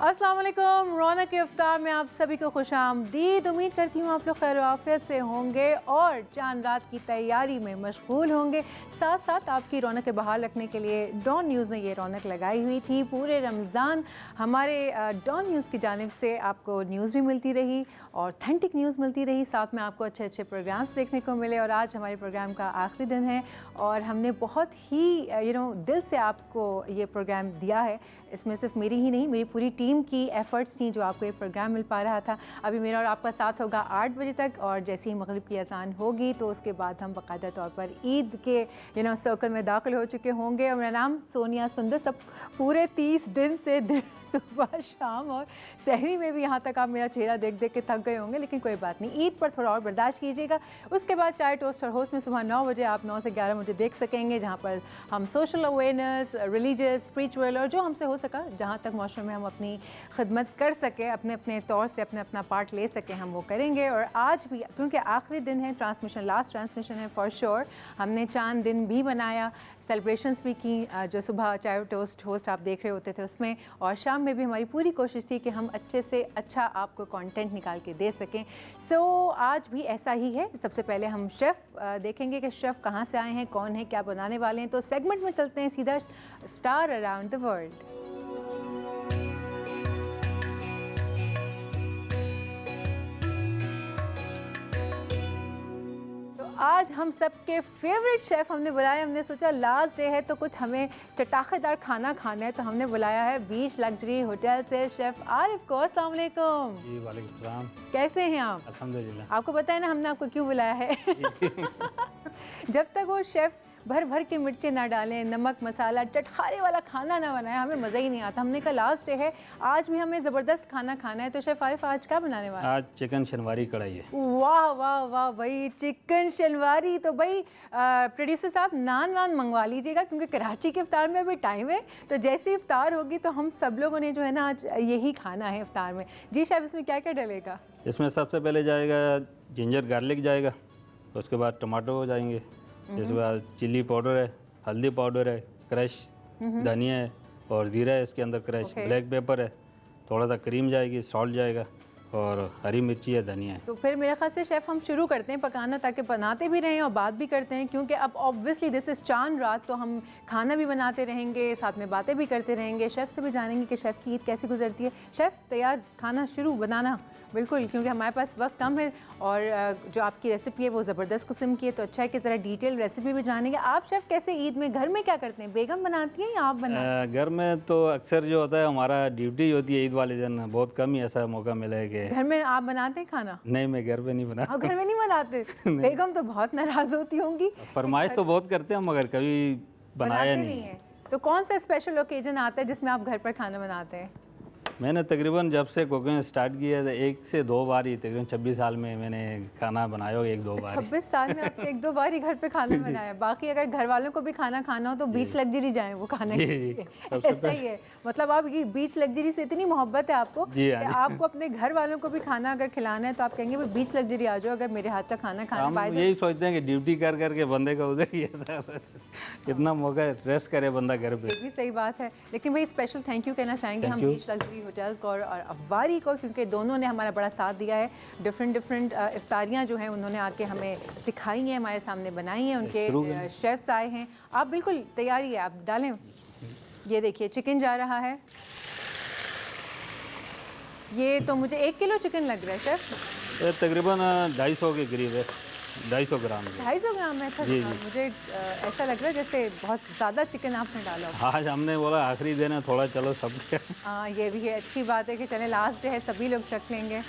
अस्सलाम वालेकुम। रौनक इफ्तार में आप सभी को खुशामदीद। उम्मीद करती हूँ आप लोग खैर आफियत से होंगे और चांद रात की तैयारी में मशगूल होंगे। साथ साथ आपकी रौनक बहाल रखने के लिए डॉन न्यूज़ ने ये रौनक लगाई हुई थी। पूरे रमज़ान हमारे डॉन न्यूज़ की जानिब से आपको न्यूज़ भी मिलती रही, ऑथेंटिक न्यूज़ मिलती रही, साथ में आपको अच्छे अच्छे प्रोग्राम्स देखने को मिले। और आज हमारे प्रोग्राम का आखिरी दिन है और हमने बहुत ही दिल से आपको ये प्रोग्राम दिया है। इसमें सिर्फ मेरी ही नहीं, मेरी पूरी टीम की एफ़र्ट्स थी जो आपको ये प्रोग्राम मिल पा रहा था। अभी मेरा और आपका साथ होगा 8 बजे तक और जैसे ही मगरिब की अज़ान होगी तो उसके बाद हम बाकायदा तौर पर ईद के सर्कल में दाखिल हो चुके होंगे। और मेरा नाम सोनिया सुंदर। सब पूरे 30 दिन से सुबह शाम और सहरी में भी यहाँ तक आप मेरा चेहरा देख देख के थक गए होंगे, लेकिन कोई बात नहीं, ईद पर थोड़ा और बर्दाश्त कीजिएगा। उसके बाद चाय टोस्ट और होस्ट में सुबह 9 बजे आप 9 से 11 मुझे देख सकेंगे, जहाँ पर हम सोशल अवेयरनेस, रिलीजियस, स्पिरिचुअल और जो हमसे हो सका, जहाँ तक माशरे में हम अपनी खिदमत कर सके, अपने अपने तौर से अपना पार्ट ले सकें, हम वो करेंगे। और आज भी क्योंकि आखिरी दिन है, ट्रांसमिशन लास्ट ट्रांसमिशन है फॉर श्योर, हमने चांद दिन भी बनाया, सेलिब्रेशंस भी की, जो सुबह चाय टोस्ट होस्ट आप देख रहे होते थे उसमें, और शाम में भी हमारी पूरी कोशिश थी कि हम अच्छे से अच्छा आपको कंटेंट निकाल के दे सकें। सो आज भी ऐसा ही है। सबसे पहले हम शेफ़ देखेंगे कि शेफ़ कहाँ से आए हैं, कौन है, क्या बनाने वाले हैं। तो सेगमेंट में चलते हैं सीधा, इफ्तार अराउंड द वर्ल्ड। आज हम सबके फेवरेट शेफ़ हमने बुलाया। हमने सोचा लास्ट डे है तो कुछ हमें चटाखेदार खाना खाना है, तो हमने बुलाया है बीच लग्जरी होटल से शेफ़ आरिफ को। अस्सलाम वालेकुम। जी वालेकुम सलाम। कैसे हैं आप? अल्हम्दुलिल्लाह। आपको पता है ना हमने आपको क्यों बुलाया है? जब तक वो शेफ़ भर भर के मिर्चें ना डालें, नमक मसाला चटखारे वाला खाना ना बनाए, हमें मज़ा ही नहीं आता। हमने कहा लास्ट डे है, आज भी हमें ज़बरदस्त खाना खाना है। तो शेफ़ आरिफ आज क्या बनाने वाले? आज चिकन शनवारी कढ़ाई है। वाह वाह वाह भाई, चिकन शनवारी। तो भाई प्रोड्यूसर साहब नान वान मंगवा लीजिएगा, क्योंकि कराची के इफ्तार में अभी टाइम है। तो जैसे इफ्तार होगी तो हम सब लोगों ने जो है ना आज यही खाना है इफ्तार में। जी शेफ़, इसमें क्या क्या डलेगा? इसमें सबसे पहले जाएगा जिंजर गार्लिक जाएगा, उसके बाद टमाटो हो जाएंगे, इसके बाद चिल्ली पाउडर है, हल्दी पाउडर है, क्रश धनिया है और जीरा है इसके अंदर क्रश, ब्लैक पेपर है, थोड़ा सा क्रीम जाएगी, सॉल्ट जाएगा और हरी मिर्ची है, धनिया है। तो फिर मेरे ख्याल से शेफ़ हम शुरू करते हैं पकाना, ताकि बनाते भी रहें और बात भी करते हैं, क्योंकि अब ऑब्वियसली दिस इज़ चांद रात, तो हम खाना भी बनाते रहेंगे, साथ में बातें भी करते रहेंगे, शेफ़ से भी जानेंगे कि शेफ़ की ईद कैसी गुजरती है। शेफ़ तैयार, खाना शुरू बनाना बिल्कुल, क्योंकि हमारे पास वक्त कम है और जो आपकी रेसिपी है वो ज़बरदस्त किस्म की है, तो अच्छा है कि ज़रा डिटेल रेसिपी भी जानेंगे। आप शेफ़ कैसे ईद में घर में क्या करते हैं? बेगम बनाती हैं या आप बनाते हैं? घर में तो अक्सर जो होता है हमारा ड्यूटी होती है ईद वाले दिन, बहुत कम ही ऐसा मौका मिला है कि घर में आप बनाते हैं खाना? नहीं, मैं घर पे नहीं बनाता। आप घर में नहीं बनाते? बेगम तो बहुत नाराज़ होती होंगी। फरमाइश तो बहुत करते हैं मगर कभी बनाया नहीं है। तो कौन सा स्पेशल ओकेजन आता है जिसमें आप घर पर खाना बनाते हैं? मैंने तकरीबन जब से कुकिंग स्टार्ट किया है 1 से 2 बार ही, तकरीबन 26 साल में मैंने खाना बनाया हो 1-2 बार। 26 साल में आपने 1-2 बार ही घर पे खाना बनाया। बाकी अगर घर वालों को भी खाना खाना हो तो बीच लग्जरी जाएं वो खाने के लिए। ऐसा ही है, मतलब आप ये बीच लग्जरी से इतनी मोहब्बत है आपको कि आपको अपने घर वालों को भी खाना अगर खिलाना है तो आप कहेंगे बीच लग्जरी आ जाओ, अगर मेरे हाथ का खाना खाना पाए। यही सोचते हैं कि ड्यूटी कर करके बंदे का उधर ही है, इतना मौका रेस्ट करे बंदा घर पे। ये भी सही बात है, लेकिन भाई स्पेशल थैंक यू कहना चाहेंगे हम बीच लग्जरी होटल को और अवारी को, क्योंकि दोनों ने हमारा बड़ा साथ दिया है। डिफरेंट इफ्तारियाँ जो हैं उन्होंने आके हमें सिखाई हैं, हमारे सामने बनाई हैं, उनके शेफ्स आए हैं। आप बिल्कुल तैयारी है, आप डालें। ये देखिए चिकन जा रहा है, ये तो मुझे 1 किलो चिकन लग रहा है शेफ। तकरीबन 250 के करीब है, 250 ग्राम। 250 ग्राम है? जी, मुझे ऐसा लग रहा है जैसे बहुत ज़्यादा चिकन आपने डाला हो। आज हमने बोला आखिरी दिन है, थोड़ा चलो सब। हाँ, ये भी है, अच्छी बात है कि चले लास्ट डे है, सभी लोग चख लेंगे।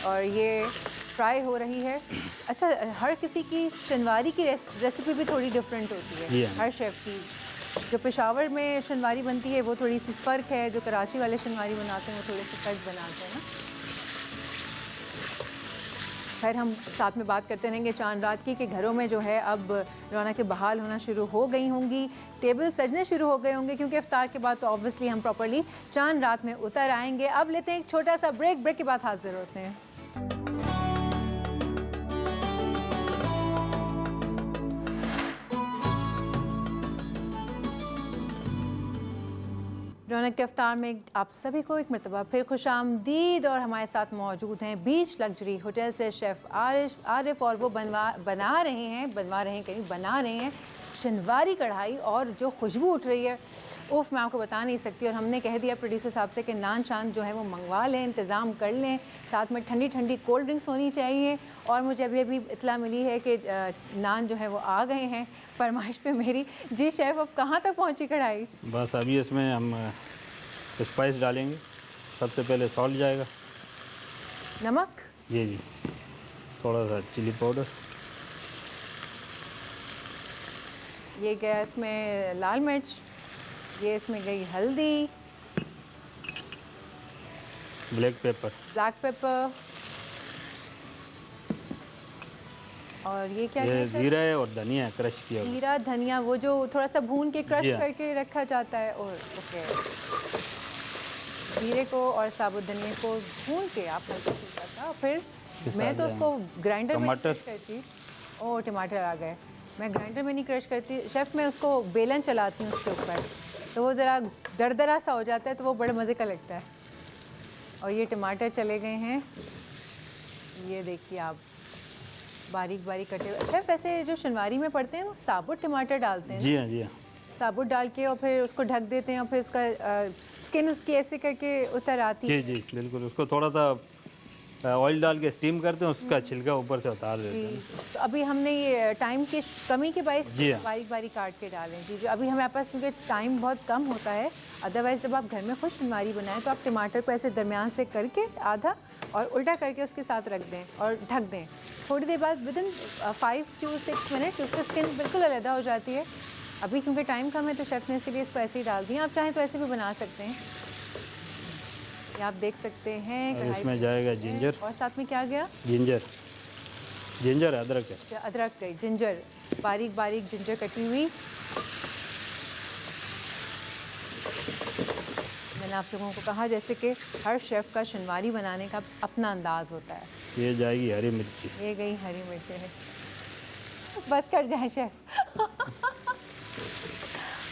और ये फ्राई हो रही है। अच्छा, हर किसी की शनवारी की रेसिपी भी थोड़ी डिफरेंट होती है हर शेफ़ की। जो पेशावर में शनवारी बनती है वो थोड़ी सी फ़र्क है, जो कराची वाले शनवारी बनाते हैं वो थोड़े से फ़र्क बनाते हैं ना। खैर हम साथ में बात करते रहेंगे चांद रात की कि घरों में जो है अब रौनकें बहाल होना शुरू हो गई होंगी, टेबल सजने शुरू हो गए होंगे, क्योंकि इफ्तार के बाद तो ऑब्वियसली हम प्रॉपर्ली चांद रात में उतर आएंगे। अब लेते हैं एक छोटा सा ब्रेक के बाद हाजिर होते हैं। रौनक के इफ्तार में आप सभी को एक मरतबा फिर खुशामदीद। और हमारे साथ मौजूद हैं बीच लग्जरी होटल से शेफ़ आरिफ और वो बना रहे हैं शनवारी कढ़ाई। और जो खुशबू उठ रही है उफ़, मैं आपको बता नहीं सकती। और हमने कह दिया प्रोड्यूसर साहब से कि नान शान जो है वो मंगवा लें, इंतज़ाम कर लें, साथ में ठंडी ठंडी कोल्ड ड्रिंक्स होनी चाहिए। और मुझे अभी इतला मिली है कि नान जो है वो आ गए हैं फरमाइश पे मेरी। जी शेफ़, अब कहाँ तक पहुँची कढ़ाई? बस अभी इसमें हम स्पाइस डालेंगे। सबसे पहले सॉल्ट जाएगा, नमक, जी, थोड़ा सा चिली पाउडर, ये गया इसमें लाल मिर्च, ये इसमें गई हल्दी, ब्लैक पेपर, और ये क्या ये जीरा है और धनिया क्रश किया हुआ। जीरा धनिया, वो जो थोड़ा सा भून के क्रश जी हाँ। करके रखा जाता है। और ओके, जीरे को और साबुत धनिया को भून के आप हल्का फुल्का था। फिर मैं तो उसको ग्राइंडर में टमाटर। क्रश करती। ओ, टमाटर आ गए। मैं ग्राइंडर में नहीं क्रश करती शेफ़, मैं उसको बेलन चलाती हूँ उसके ऊपर, तो वो ज़रा दरदरा सा हो जाता है, तो वो बड़े मज़े का लगता है। और ये टमाटर चले गए हैं, ये देखिए आप, बारीक बारीक कटे हुए। शेफ़, वैसे जो शनवारी में पड़ते हैं वो साबुत टमाटर डालते हैं? जी हाँ। साबुत डाल के और फिर उसको ढक देते हैं और फिर उसका स्किन उसकी ऐसे करके उतर आती है। जी, बिल्कुल। उसको थोड़ा सा ऑयल डाल के स्टीम करते हैं, उसका छिलका ऊपर से उतार देते हैं। तो अभी हमने ये टाइम की कमी के बायस जी हाँ। बारीक बारीक काट के डालें। जी, अभी हमारे पास क्योंकि टाइम बहुत कम होता है। अदरवाइज़ जब आप घर में खुद शनवारी बनाएं तो आप टमाटर को ऐसे दरमियान से करके आधा और उल्टा करके उसके साथ रख दें और ढक दें। थोड़ी देर बाद विदिन 5 to 6 मिनट्स उसकी स्किन बिल्कुल अलग हो जाती है। अभी क्योंकि टाइम कम है तो शेफ़ ने इसलिए इसको ऐसे ही डाल दिया। आप चाहें तो ऐसे भी बना सकते हैं। ये आप देख सकते हैं कढ़ाई इसमें जाएगा जिंजर, और साथ में क्या गया? जिंजर अदरक है। अच्छा, अदरक गई, जिंजर, बारीक बारीक जिंजर कटी हुई। मैंने आप लोगों को कहा जैसे कि हर शेफ़ का शनवारी बनाने का अपना अंदाज़ होता है। ये जाएगी हरी मिर्ची। ये गई हरी मिर्चें। बस कर जाए शेफ़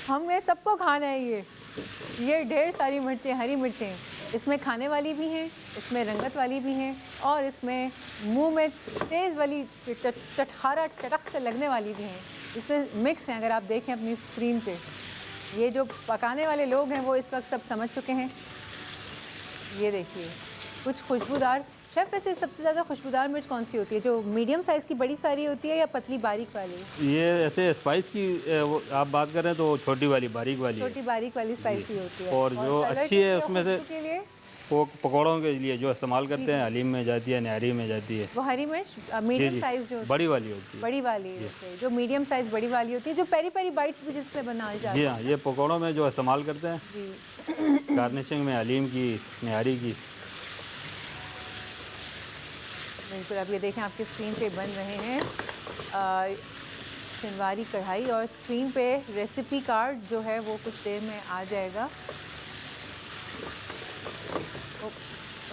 हमें सबको खाना है ये ढेर सारी मिर्चें, हरी मिर्चें। इसमें खाने वाली भी हैं, इसमें रंगत वाली भी हैं, और इसमें मुंह में तेज़ वाली चटखारा चटक से लगने वाली भी हैं। इसमें मिक्स हैं। अगर आप देखें अपनी स्क्रीन पे, ये जो पकाने वाले लोग हैं वो इस वक्त सब समझ चुके हैं। ये देखिए कुछ खुशबूदार। शेफ़, वैसे सबसे ज़्यादा खुशबूदार मिर्च कौन सी होती है? जो मीडियम साइज़ की बड़ी सारी होती है या पतली बारीक वाली? ये ऐसे स्पाइस की वो आप बात कर रहे हैं तो छोटी वाली बारीक वाली है। छोटी बारीक वाली स्पाइसी होती है। और जो कलर अच्छी के है लिए, उसमें से खुशबू के लिए वो पकौड़ों के लिए जो इस्तेमाल करते हैं, हलीम में जाती है, नहरी में जाती है। वो हरी मिर्च मीडियम साइज़ जो बड़ी वाली होती है। बड़ी वाली होती है, जो मीडियम साइज़ बड़ी वाली होती है, जो पेरी पेरी बाइट्स भी जिसमें बनाई जाती जी है। हाँ, ये पकौड़ों में जो इस्तेमाल करते हैं, जी गार्निशिंग में हलीम की, नहरी की। बिल्कुल। अब ये देखें आपकी स्क्रीन पे बन रहे हैं शनवारी कढ़ाई, और स्क्रीन पे रेसिपी कार्ड जो है वो कुछ देर में आ जाएगा।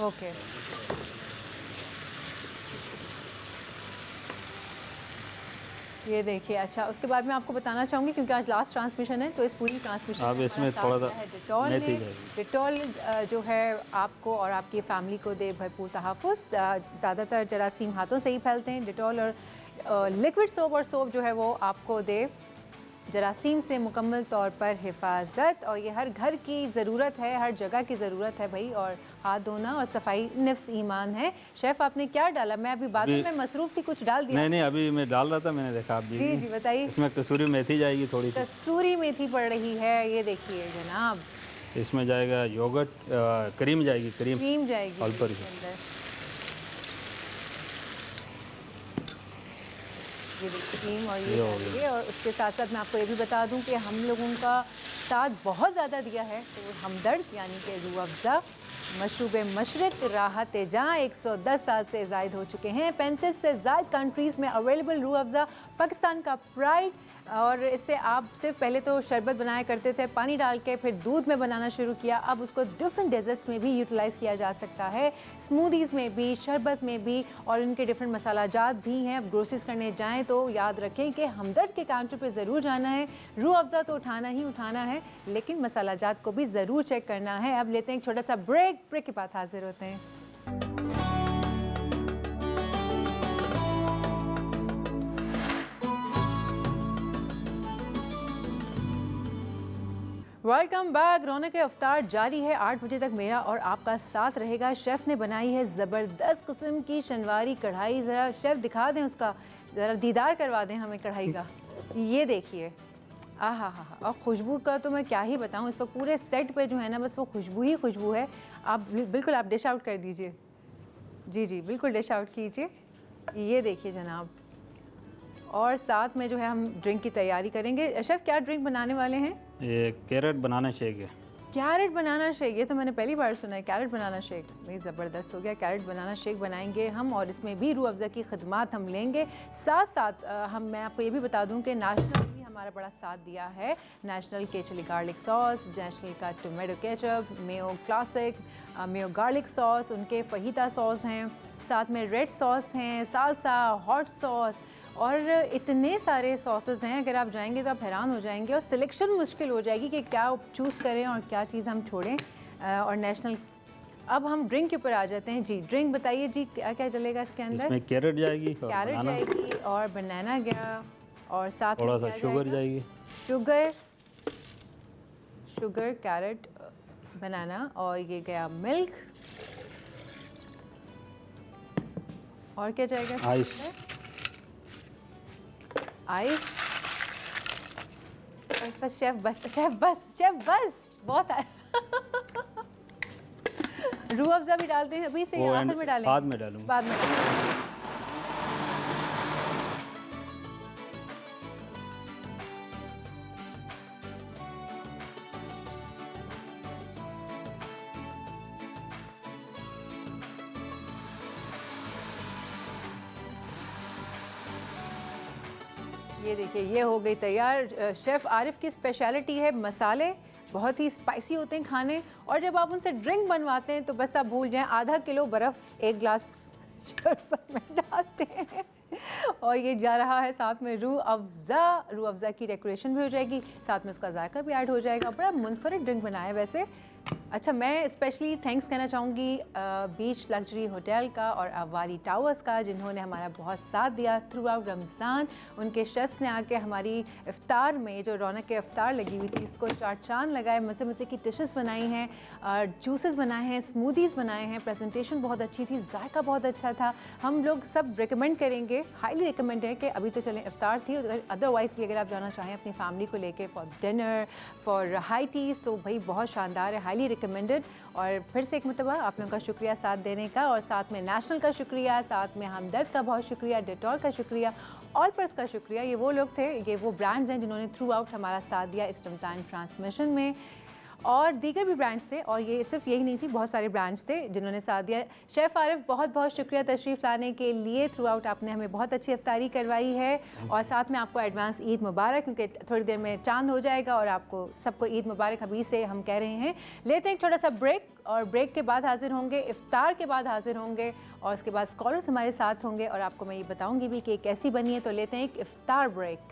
ओके, ये देखिए। अच्छा, उसके बाद मैं आपको बताना चाहूँगी क्योंकि आज लास्ट ट्रांसमिशन है तो इस पूरी ट्रांसमिशन आप इसमें थोड़ा सा मेथी जाएगी। डिटॉल जो है आपको और आपकी फैमिली को दे भरपूर तहफ़्फ़ुज़। ज़्यादातर जरासीम हाथों से ही फैलते हैं। डिटॉल और लिक्विड सोप, और सोप जो है वो आपको दे जरासीम से मुकम्मल तौर पर हिफाजत। और ये हर घर की ज़रूरत है, हर जगह की ज़रूरत है भाई। और हाथ धोना और सफाई निफ्स ईमान है। शेफ़, आपने क्या डाला? मैं अभी बातों में मसरूफ़ थी, कुछ डाल दिया? नहीं, अभी मैं डाल रहा था, मैंने देखा आप जी बताइए। इसमें कसूरी मेथी जाएगी थोड़ी सी। कसूरी मेथी पड़ रही है, ये देखिए जनाब। इसमें जाएगा योगर्ट, क्रीम जाएगी, क्रीम जाएगी ऑल पर इसके अंदर। ये देखिए क्रीम, और ये डालिए। और उसके साथ साथ मैं आपको ये भी बता दूं कि हम लोगों का साथ बहुत ज़्यादा दिया है तो हमदर्द यानी कि रूह अफ़ज़ा, मशरूब मशरक राहत जहाँ 110 साल से ज़ायद हो चुके हैं। 35 से ज़ायद कंट्रीज़ में अवेलेबल रूह अफ़ज़ा पाकिस्तान का प्राइड। और इससे आप सिर्फ पहले तो शरबत बनाया करते थे पानी डाल के, फिर दूध में बनाना शुरू किया, अब उसको डिफरेंट डेजर्ट्स में भी यूटिलाइज़ किया जा सकता है, स्मूदीज़ में भी, शरबत में भी, और उनके डिफरेंट मसाला जात भी हैं। अब ग्रोसरीज करने जाएँ तो याद रखें कि हमदर्द के काउंटर पर ज़रूर जाना है। रूह अफ़ज़ा तो उठाना ही उठाना है, लेकिन मसाला जात को भी ज़रूर चेक करना है। अब लेते हैं एक छोटा सा ब्रेक के बाद हाजिर होते हैं। Welcome back. रौनक अफ्तार जारी है। 8 बजे तक मेरा और आपका साथ रहेगा। शेफ़ ने बनाई है ज़बरदस्त किस्म की शनवारी कढ़ाई। ज़रा शेफ़ दिखा दें उसका, ज़रा दीदार करवा दें हमें कढ़ाई का। ये देखिए, आहा हा हा। और खुशबू का तो मैं क्या ही बताऊँ, इस वक्त पूरे सेट पे जो है ना बस वो खुशबू ही खुशबू है। आप बिल्कुल आप डिश आउट कर दीजिए। जी जी बिल्कुल डिश आउट कीजिए। ये देखिए जनाब, और साथ में जो है हम ड्रिंक की तैयारी करेंगे। शेफ़ क्या ड्रिंक बनाने वाले हैं? ये कैरेट बनाना शेक है। कैरेट बनाना शेक, ये तो मैंने पहली बार सुना है, कैरेट बनाना शेक। भाई ज़बरदस्त हो गया। कैरेट बनाना शेक बनाएंगे हम, और इसमें भी रूह अफ़ज़ा की खिदमत हम लेंगे। साथ साथ मैं आपको ये भी बता दूं कि नेशनल भी हमारा बड़ा साथ दिया है। नेशनल के चिली गार्लिक सॉस, नेशनल का tomato ketchup, Mayo classic, Mayo garlic sauce, उनके फहीदा सॉस हैं, साथ में रेड सॉस हैं, सालसा, हॉट सॉस, और इतने सारे सॉसेस हैं। अगर आप जाएंगे तो आप हैरान हो जाएंगे, और सिलेक्शन मुश्किल हो जाएगी कि क्या चूज़ करें और क्या चीज़ हम छोड़ें। और नेशनल, अब हम ड्रिंक के ऊपर आ जाते हैं। जी ड्रिंक बताइए जी, क्या क्या चलेगा इसके अंदर? इसमें कैरेट जाएगी, कैरेट जाएगी और बनाना गया, और साथ थोड़ा में सा शुगर जाएगी। शुगर, कैरेट, बनाना, और ये गया मिल्क, और क्या जाएगा? आइस। आइस। बस शेफ, बस बहुत है। रूह अफ़ज़ा भी डालते हैं अभी से, आखिर में डालें? बाद में डालूंगा। बाद में डालें। ये देखिए, ये हो गई तैयार। शेफ़ आरिफ की स्पेशलिटी है मसाले, बहुत ही स्पाइसी होते हैं खाने, और जब आप उनसे ड्रिंक बनवाते हैं तो बस आप भूल जाएं, आधा किलो बर्फ़ 1 गिलास शरबत में डालते हैं, और ये जा रहा है साथ में रूह अफ़ज़ा की डेकोरेशन भी हो जाएगी, साथ में उसका जायका भी ऐड हो जाएगा। बड़ा मुनफरिद ड्रिंक बनाया है वैसे। अच्छा, मैं स्पेशली थैंक्स कहना चाहूँगी बीच लग्जरी होटल का और अवारी टावर्स का, जिन्होंने हमारा बहुत साथ दिया थ्रू आउट रमज़ान। उनके शेफ़्स ने आके हमारी इफ़्तार में जो रौनक के इफ़्तार लगी हुई थी, इसको चार चांद लगाए, मज़े मज़े की डिशेस बनाई हैं, जूसेस बनाए हैं, स्मूदीज़ बनाए हैं, प्रेजेंटेशन बहुत अच्छी थी, जायका बहुत अच्छा था। हम लोग सब रिकमेंड करेंगे, हाईली रिकमेंड है कि अभी तो चलें इफ़्तार थी, अदरवाइज़ भी अगर आप जाना चाहें अपनी फैमिली को लेके for dinner, for high teas, तो भाई बहुत शानदार है, हाईली रिकमेंडेड। और फिर से एक मरतबा आप लोगों का शुक्रिया साथ देने का, और साथ में नेशनल का शुक्रिया, साथ में हमदर्द का बहुत शुक्रिया, डेटॉल का शुक्रिया, ऑल पर्स का शुक्रिया। ये वो लोग थे, ये वो ब्रांड्स हैं जिन्होंने थ्रू आउट हमारा साथ दिया इस रमज़ान ट्रांसमिशन में, और दीगर भी ब्रांड्स थे, और ये सिर्फ यही नहीं थी, बहुत सारे ब्रांड्स थे जिन्होंने साथ दिया। शेफ़ आरिफ बहुत बहुत शुक्रिया तशरीफ़ लाने के लिए। थ्रू आउट आपने हमें बहुत अच्छी इफ्तारी करवाई है, और साथ में आपको एडवांस ईद मुबारक, क्योंकि थोड़ी देर में चांद हो जाएगा, और आपको सबको ईद मुबारक अभी से हम कह रहे हैं। लेते हैं एक छोटा सा ब्रेक, और ब्रेक के बाद हाजिर होंगे, इफ्तार के बाद हाजिर होंगे, और उसके बाद स्कॉलर्स हमारे साथ होंगे, और आपको मैं ये बताऊँगी भी कि कैसी बनी है। तो लेते हैं एक इफ्तार ब्रेक।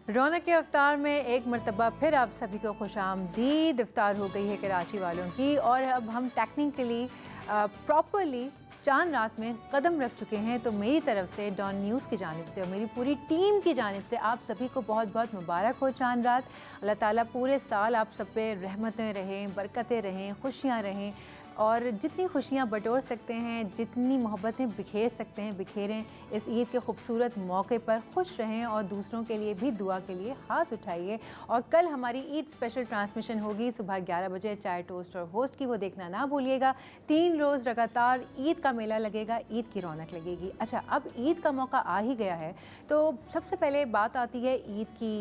रौनक के अफ्तार में एक मरतबा फिर आप सभी को खुशामदीद। इफ्तार हो गई है कराची वालों की, और अब हम टेक्निकली प्रॉपरली चांद रात में कदम रख चुके हैं, तो मेरी तरफ से डॉन न्यूज़ की जानिब से और मेरी पूरी टीम की जानिब से आप सभी को बहुत बहुत मुबारक हो चांद रात। अल्लाह ताला पूरे साल आप सब पे रहमतें रहें, बरकतें रहें, खुशियाँ रहें और जितनी खुशियाँ बटोर सकते हैं, जितनी मोहब्बतें बिखेर सकते हैं बिखेरें। इस ईद के खूबसूरत मौके पर खुश रहें और दूसरों के लिए भी दुआ के लिए हाथ उठाइए। और कल हमारी ईद स्पेशल ट्रांसमिशन होगी सुबह 11 बजे, चाय टोस्ट और होस्ट की, वो देखना ना भूलिएगा। 3 रोज़ लगातार ईद का मेला लगेगा, ईद की रौनक लगेगी। अच्छा, अब ईद का मौका आ ही गया है, तो सबसे पहले बात आती है ईद की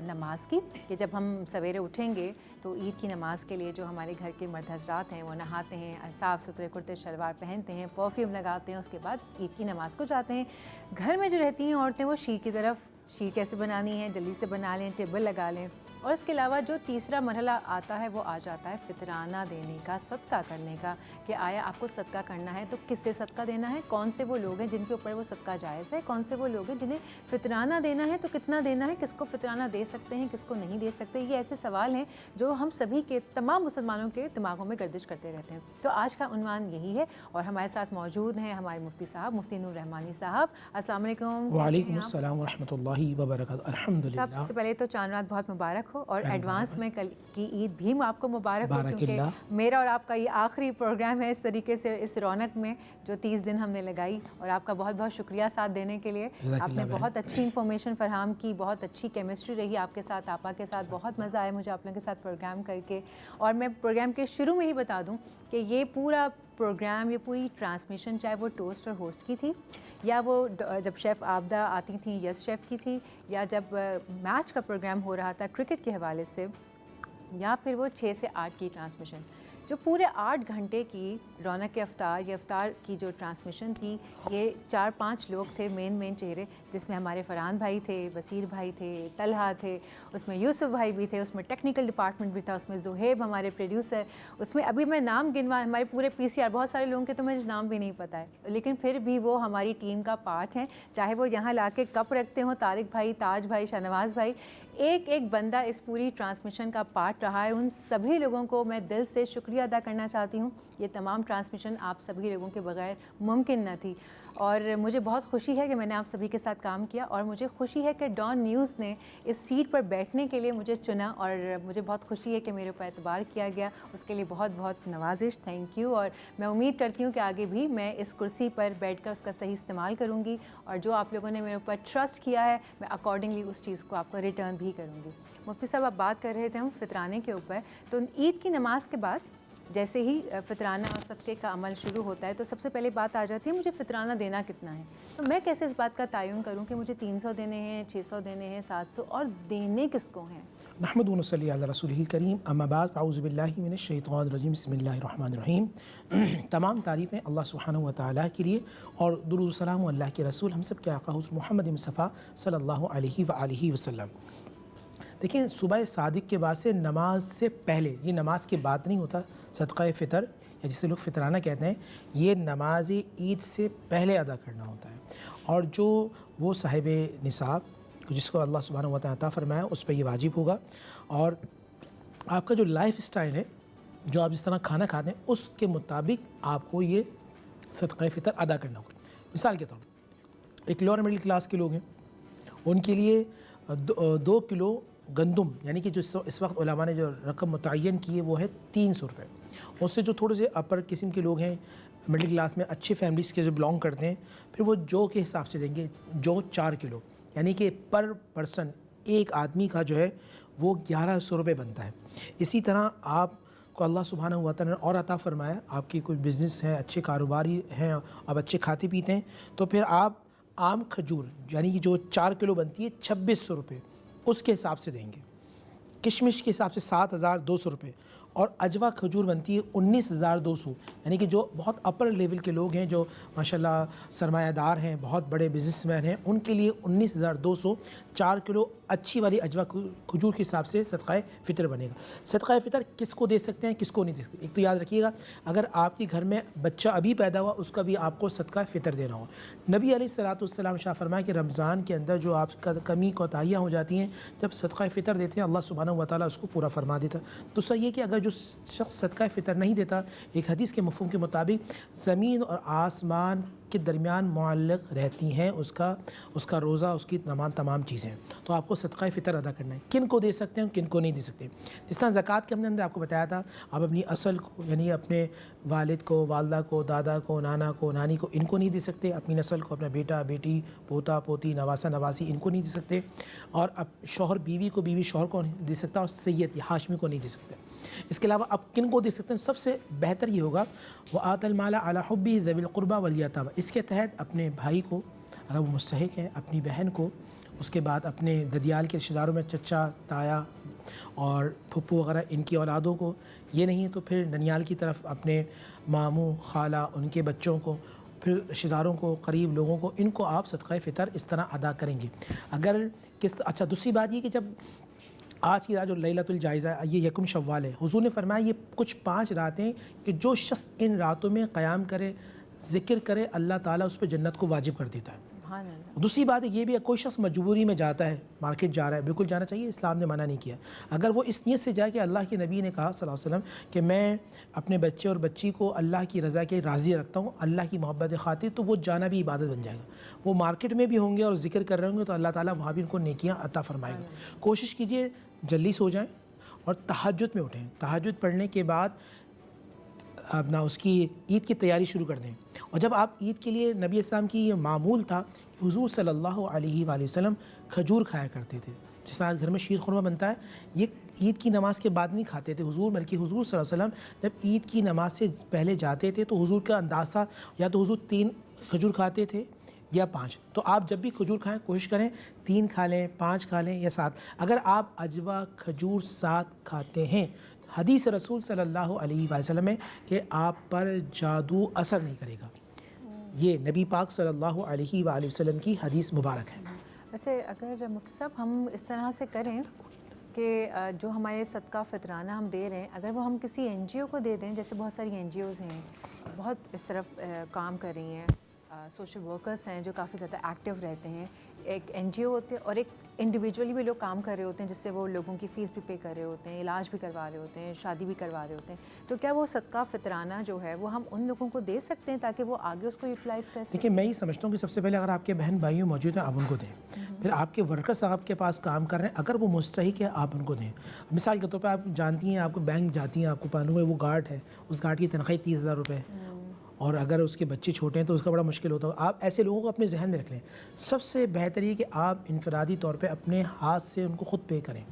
नमाज की, कि जब हम सवेरे उठेंगे तो ईद की नमाज़ के लिए जो हमारे घर के मर्द हजरात हैं वो नहाते हैं, साफ़ सुथरे कुर्ते शलवार पहनते हैं, परफ्यूम लगाते हैं, उसके बाद ईद की नमाज़ को जाते हैं। घर में जो रहती हैं औरतें वो शीर की तरफ, शीर कैसे बनानी है जल्दी से बना लें, टेबल लगा लें। और इसके अलावा जो तीसरा मरहला आता है वो आ जाता है फितराना देने का, सदका करने का, कि आया आपको सदका करना है तो किससे सदका देना है, कौन से वो लोग हैं जिनके ऊपर वो सदका जायज़ है, कौन से वो लोग हैं जिन्हें फितराना देना है तो कितना देना है, किसको फितराना दे सकते हैं, किसको नहीं दे सकते। ये ऐसे सवाल हैं जो हम सभी के, तमाम मुसलमानों के दिमागों में गर्दिश करते रहते हैं। तो आज का उन्वान यही है और हमारे साथ मौजूद हैं हमारे मुफ्ती साहब, मुफ्ती नूर रहमानी साहब। अस्सलाम वालेकुम। वालेकुम अस्सलाम व रहमतुल्लाहि व बरकातहू। अल्हम्दुलिल्लाह। सबसे पहले तो चांद रात बहुत मुबारक हो और एडवांस में कल की ईद भी आपको मुबारक हो, क्योंकि मेरा और आपका ये आखिरी प्रोग्राम है इस तरीके से, इस रौनक में जो 30 दिन हमने लगाई। और आपका बहुत बहुत शुक्रिया साथ देने के लिए। आपने बहुत अच्छी इन्फॉर्मेशन फराहम की, बहुत अच्छी केमिस्ट्री रही आपके साथ, आपा के साथ बहुत मज़ा आया मुझे आप लोगों के साथ प्रोग्राम करके। और मैं प्रोग्राम के शुरू में ही बता दूँ कि ये पूरा प्रोग्राम, ये पूरी ट्रांसमिशन, चाहे वो टोस्ट और होस्ट की थी, या वो जब शेफ़ आबदा आती थी यस शेफ़ की थी, या जब मैच का प्रोग्राम हो रहा था क्रिकेट के हवाले से, या फिर वो 6 से 8 की ट्रांसमिशन, जो पूरे 8 घंटे की रौनक अफ्तार, ये अफ्तार की जो ट्रांसमिशन थी, ये 4-5 लोग थे मेन चेहरे, जिसमें हमारे फ़रहान भाई थे, बसीर भाई थे, तलहा थे, उसमें यूसुफ भाई भी थे, उसमें टेक्निकल डिपार्टमेंट भी था, उसमें ज़ुहेब हमारे प्रोड्यूसर, उसमें अभी मैं नाम गिनवा, हमारे पूरे पीसीआर, बहुत सारे लोगों के तो मुझे नाम भी नहीं पता है, लेकिन फिर भी वो हमारी टीम का पार्ट हैं। चाहे वो यहाँ ला के कप रखते हों, तारिक भाई, ताज भाई, शाहनवाज़ भाई, एक एक बंदा इस पूरी ट्रांसमिशन का पार्ट रहा है। उन सभी लोगों को मैं दिल से शुक्रिया अदा करना चाहती हूँ। ये तमाम ट्रांसमिशन आप सभी लोगों के बगैर मुमकिन न थी और मुझे बहुत खुशी है कि मैंने आप सभी के साथ काम किया और मुझे खुशी है कि डॉन न्यूज़ ने इस सीट पर बैठने के लिए मुझे चुना और मुझे बहुत खुशी है कि मेरे ऊपर एतबार किया गया। उसके लिए बहुत बहुत नवाजिश, थैंक यू। और मैं उम्मीद करती हूँ कि आगे भी मैं इस कुर्सी पर बैठकर उसका सही इस्तेमाल करूँगी और जो आप लोगों ने मेरे ऊपर ट्रस्ट किया है, मैं अकॉर्डिंगली उस चीज़ को आपको रिटर्न भी करूँगी। मुफ्ती साहब, आप बात कर रहे थे हम फितराने के ऊपर, तो ईद की नमाज़ के बाद जैसे ही फितराना और सदक़े का अमल शुरू होता है तो सबसे पहले बात आ जाती है मुझे फितराना देना कितना है। तो मैं कैसे इस बात का तयन करूं कि मुझे 300 देने हैं, 600 देने हैं, 700, और देने किसको हैं? नहमदुहु व नसल्ली अला रसूलिहिल करीम, अम्मा बाद, अऊज़ु बिल्लाहि मिनश शैतानिर रजीम, बिस्मिल्लाहिर रहमानिर रहीम। तमाम तारीफ़ें अल्लाह सुब्हानहु व तआला के लिए और दुरूद सलाम अल्लाह के रसूल हम सब के आका हुज़ूर मोहम्मद मुस्तफ़ा सल्लल्लाहु अलैहि व आलिहि वसल्लम। देखिए, सुबह सादिक के बाद से नमाज से पहले, ये नमाज के बाद नहीं होता, सदक़ा फ़ितर या जिसे लोग फितराना कहते हैं, ये नमाज ईद से पहले अदा करना होता है। और जो वो साहिब निसाब जिसको अल्लाह सुब्हानहु व तआला अता फ़रमाया उस पर ये वाजिब होगा। और आपका जो लाइफ स्टाइल है, जो आप जिस तरह खाना खाते हैं, उसके मुताबिक आपको ये सदक़ा फ़ितर अदा करना होगा। मिसाल के तौर पर एक लोअर मिडिल क्लास के लोग हैं, उनके लिए 2 किलो गंदम, यानी कि जो इस वक्त उलमा ने जो रकम मुतय्यन की है वो है 300 रुपये। उससे जो थोड़े से अपर किस्म के लोग हैं, मिडिल क्लास में अच्छी फैमिलीज़ के जो बिलोंग करते हैं, फिर वो जो के हिसाब से देंगे, जो 4 किलो, यानी कि पर पर्सन एक आदमी का जो है वो 1100 रुपये बनता है। इसी तरह आपको अल्लाह सुब्हानहु व तआला ने और अता फ़रमाया, आपकी कोई बिज़नेस है, अच्छे कारोबारी हैं, आप अच्छे खाते पीते हैं, तो फिर आप आम खजूर यानी कि जो 4 किलो बनती है 2600 रुपये उसके हिसाब से देंगे। किशमिश के हिसाब से 7200 रुपये और अजवा खजूर बनती है 19,200, यानी कि जो बहुत अपर लेवल के लोग हैं, जो माशाल्लाह सरमायादार हैं, बहुत बड़े बिजनेसमैन हैं, उनके लिए 19,200 4 किलो अच्छी वाली अजवा खजूर के हिसाब से सदक़ा फ़ितर बनेगा। सदक़ा फ़ितर किसको दे सकते हैं, किसको नहीं दे सकते? एक तो याद रखिएगा, अगर आपके घर में बच्चा अभी पैदा हुआ उसका भी आपको सदक़ा फ़ितर देना हो। नबी अलैहिस्सलाम शाह फरमाया कि रमज़ान के अंदर जो आपका कमी कोताहियाँ हो जाती हैं, जब सदक़ा फ़ितर देते हैं अल्लाह सुब्हानहु व तआला उसको पूरा फरमा देता है। दूसरा ये कि अगर जो शख्स सदका फ़ितर नहीं देता, एक हदीस के मफ़हूम के मुताबिक ज़मीन और आसमान के दरमियान मुअल्लक़ रहती हैं उसका रोज़ा, उसकी तमाम चीज़ें। तो आपको सदका फ़ितर अदा करना है। किन को दे सकते हैं, किन को नहीं दे सकते। जिस तरह ज़कात के हमने अंदर आपको बताया था, आप अपनी असल को यानी अपने वालिद को, वालदा को, दादा को, नाना को, नानी को, इनको नहीं दे सकते। अपनी नस्ल को, अपना बेटा बेटी, पोता पोती, नवासा नवासी, इनको नहीं दे सकते। और अब शौहर बीवी को, बीवी शौहर को नहीं दे सकता, और सैयद या हाशमी को नहीं दे सकते। इसके अलावा अब किन को दे सकते हैं? सबसे बेहतर ये होगा व आतल माला अला हुब्बी ज़विल क़ुरबा वल यतामा। इसके तहत अपने भाई को अगर वो मुस्तहिक है, अपनी बहन को, उसके बाद अपने ददियाल के रिश्तेदारों में चचा, ताया और फुप्पू वगैरह, इनकी औलादों को। ये नहीं है तो फिर ननियाल की तरफ अपने मामू, खाला, उनके बच्चों को, फिर रिश्तेदारों को, करीब लोगों को, इनको आप सदक़ा फ़ितर इस तरह अदा करेंगे। अगर अच्छा, दूसरी बात ये कि जब आज की रात जो लैलतुल जायज़ा, ये यकुम शव्वाल है, हुज़ूर ने फरमाया ये कुछ 5 रातें कि जो शख्स इन रातों में क़याम करे, ज़िक्र करे, अल्लाह ताला उस पर जन्नत को वाजिब कर देता है। सुभान अल्लाह। दूसरी बात है ये भी है, कोई शख्स मजबूरी में जाता है, मार्केट जा रहा है, बिल्कुल जाना चाहिए, इस्लाम ने मना नहीं किया। अगर वो इस नीयत से जाए कि अल्लाह के नबी ने कहा सल्लल्लाहु अलैहि वसल्लम कि मैं अपने बच्चे और बच्ची को अल्लाह की रज़ा के राज़ी रखता हूँ, अल्लाह की मोहब्बत खातिर, तो वो जाना भी इबादत बन जाएगा। वो मार्केट में भी होंगे और ज़िक्र कर रहे होंगे तो अल्लाह ताला वहाँ भी उनको नेकियाँ अता फ़रमाएगा। कोशिश कीजिए जल्दी सो जाएँ और तहज्जुद में उठें। तहज्जुद पढ़ने के बाद अपना उसकी ईद की तैयारी शुरू कर दें। और जब आप ईद के लिए, नबी अस्सलाम की ये मामूल था कि हुज़ूर सल्लल्लाहु अलैहि वसल्लम खजूर खाया करते थे। जिस तरह घर में शीर खुरमा बनता है, ये ईद की नमाज़ के बाद नहीं खाते थे हुज़ूर, बल्कि हुज़ूर सल्लल्लाहु अलैहि वसल्लम जब ईद की नमाज से पहले जाते थे तो हुज़ूर का अंदाज़ था या तो हुज़ूर 3 खजूर खाते थे या 5। तो आप जब भी खजूर खाएं कोशिश करें 3 खा लें, 5 खा लें या 7। अगर आप अजवा खजूर 7 खाते हैं, हदीस रसूल सल्लल्लाहु अलैहि वसल्लम में कि आप पर जादू असर नहीं करेगा। ये नबी पाक सल्लल्लाहु अलैहि वसल्लम की हदीस मुबारक है। वैसे अगर मुफ्ती साहब हम इस तरह से करें कि जो हमारे सदका फ़ितराना हम दे रहे हैं, अगर वो हम किसी एनजीओ को दे दें, जैसे बहुत सारी एनजीओज़ हैं बहुत इस तरफ काम कर रही हैं, सोशल वर्कर्स हैं जो काफ़ी ज़्यादा एक्टिव रहते हैं, एक एनजीओ होते हैं और एक इंडिविजुअली भी लोग काम कर रहे होते हैं, जिससे वो लोगों की फ़ीस भी पे कर रहे होते हैं, इलाज भी करवा रहे होते हैं, शादी भी करवा रहे होते हैं। तो क्या वो सदका फ़ितराना जो है वो हम उन लोगों को दे सकते हैं ताकि वो आगे उसको यूटिलाइज़ कर सकें? देखिए, मैं ये समझता हूँ कि सबसे पहले अगर आपके बहन भाइयों मौजूद हैं आप उनको दें। फिर आपके वर्कर्स आपके पास काम कर रहे हैं, अगर वो मुस्तहिक है आप उनको दें। मिसाल के तौर पर आप जानती हैं, आपको बैंक जाती हैं, आपको मालूम है वो गार्ड है, उस गार्ड की तनख्वाही 30,000 रुपये, और अगर उसके बच्चे छोटे हैं तो उसका बड़ा मुश्किल होता है। आप ऐसे लोगों को अपने जहन में रख लें। सबसे बेहतर ये कि आप इनफरादी तौर पे अपने हाथ से उनको ख़ुद पे करें।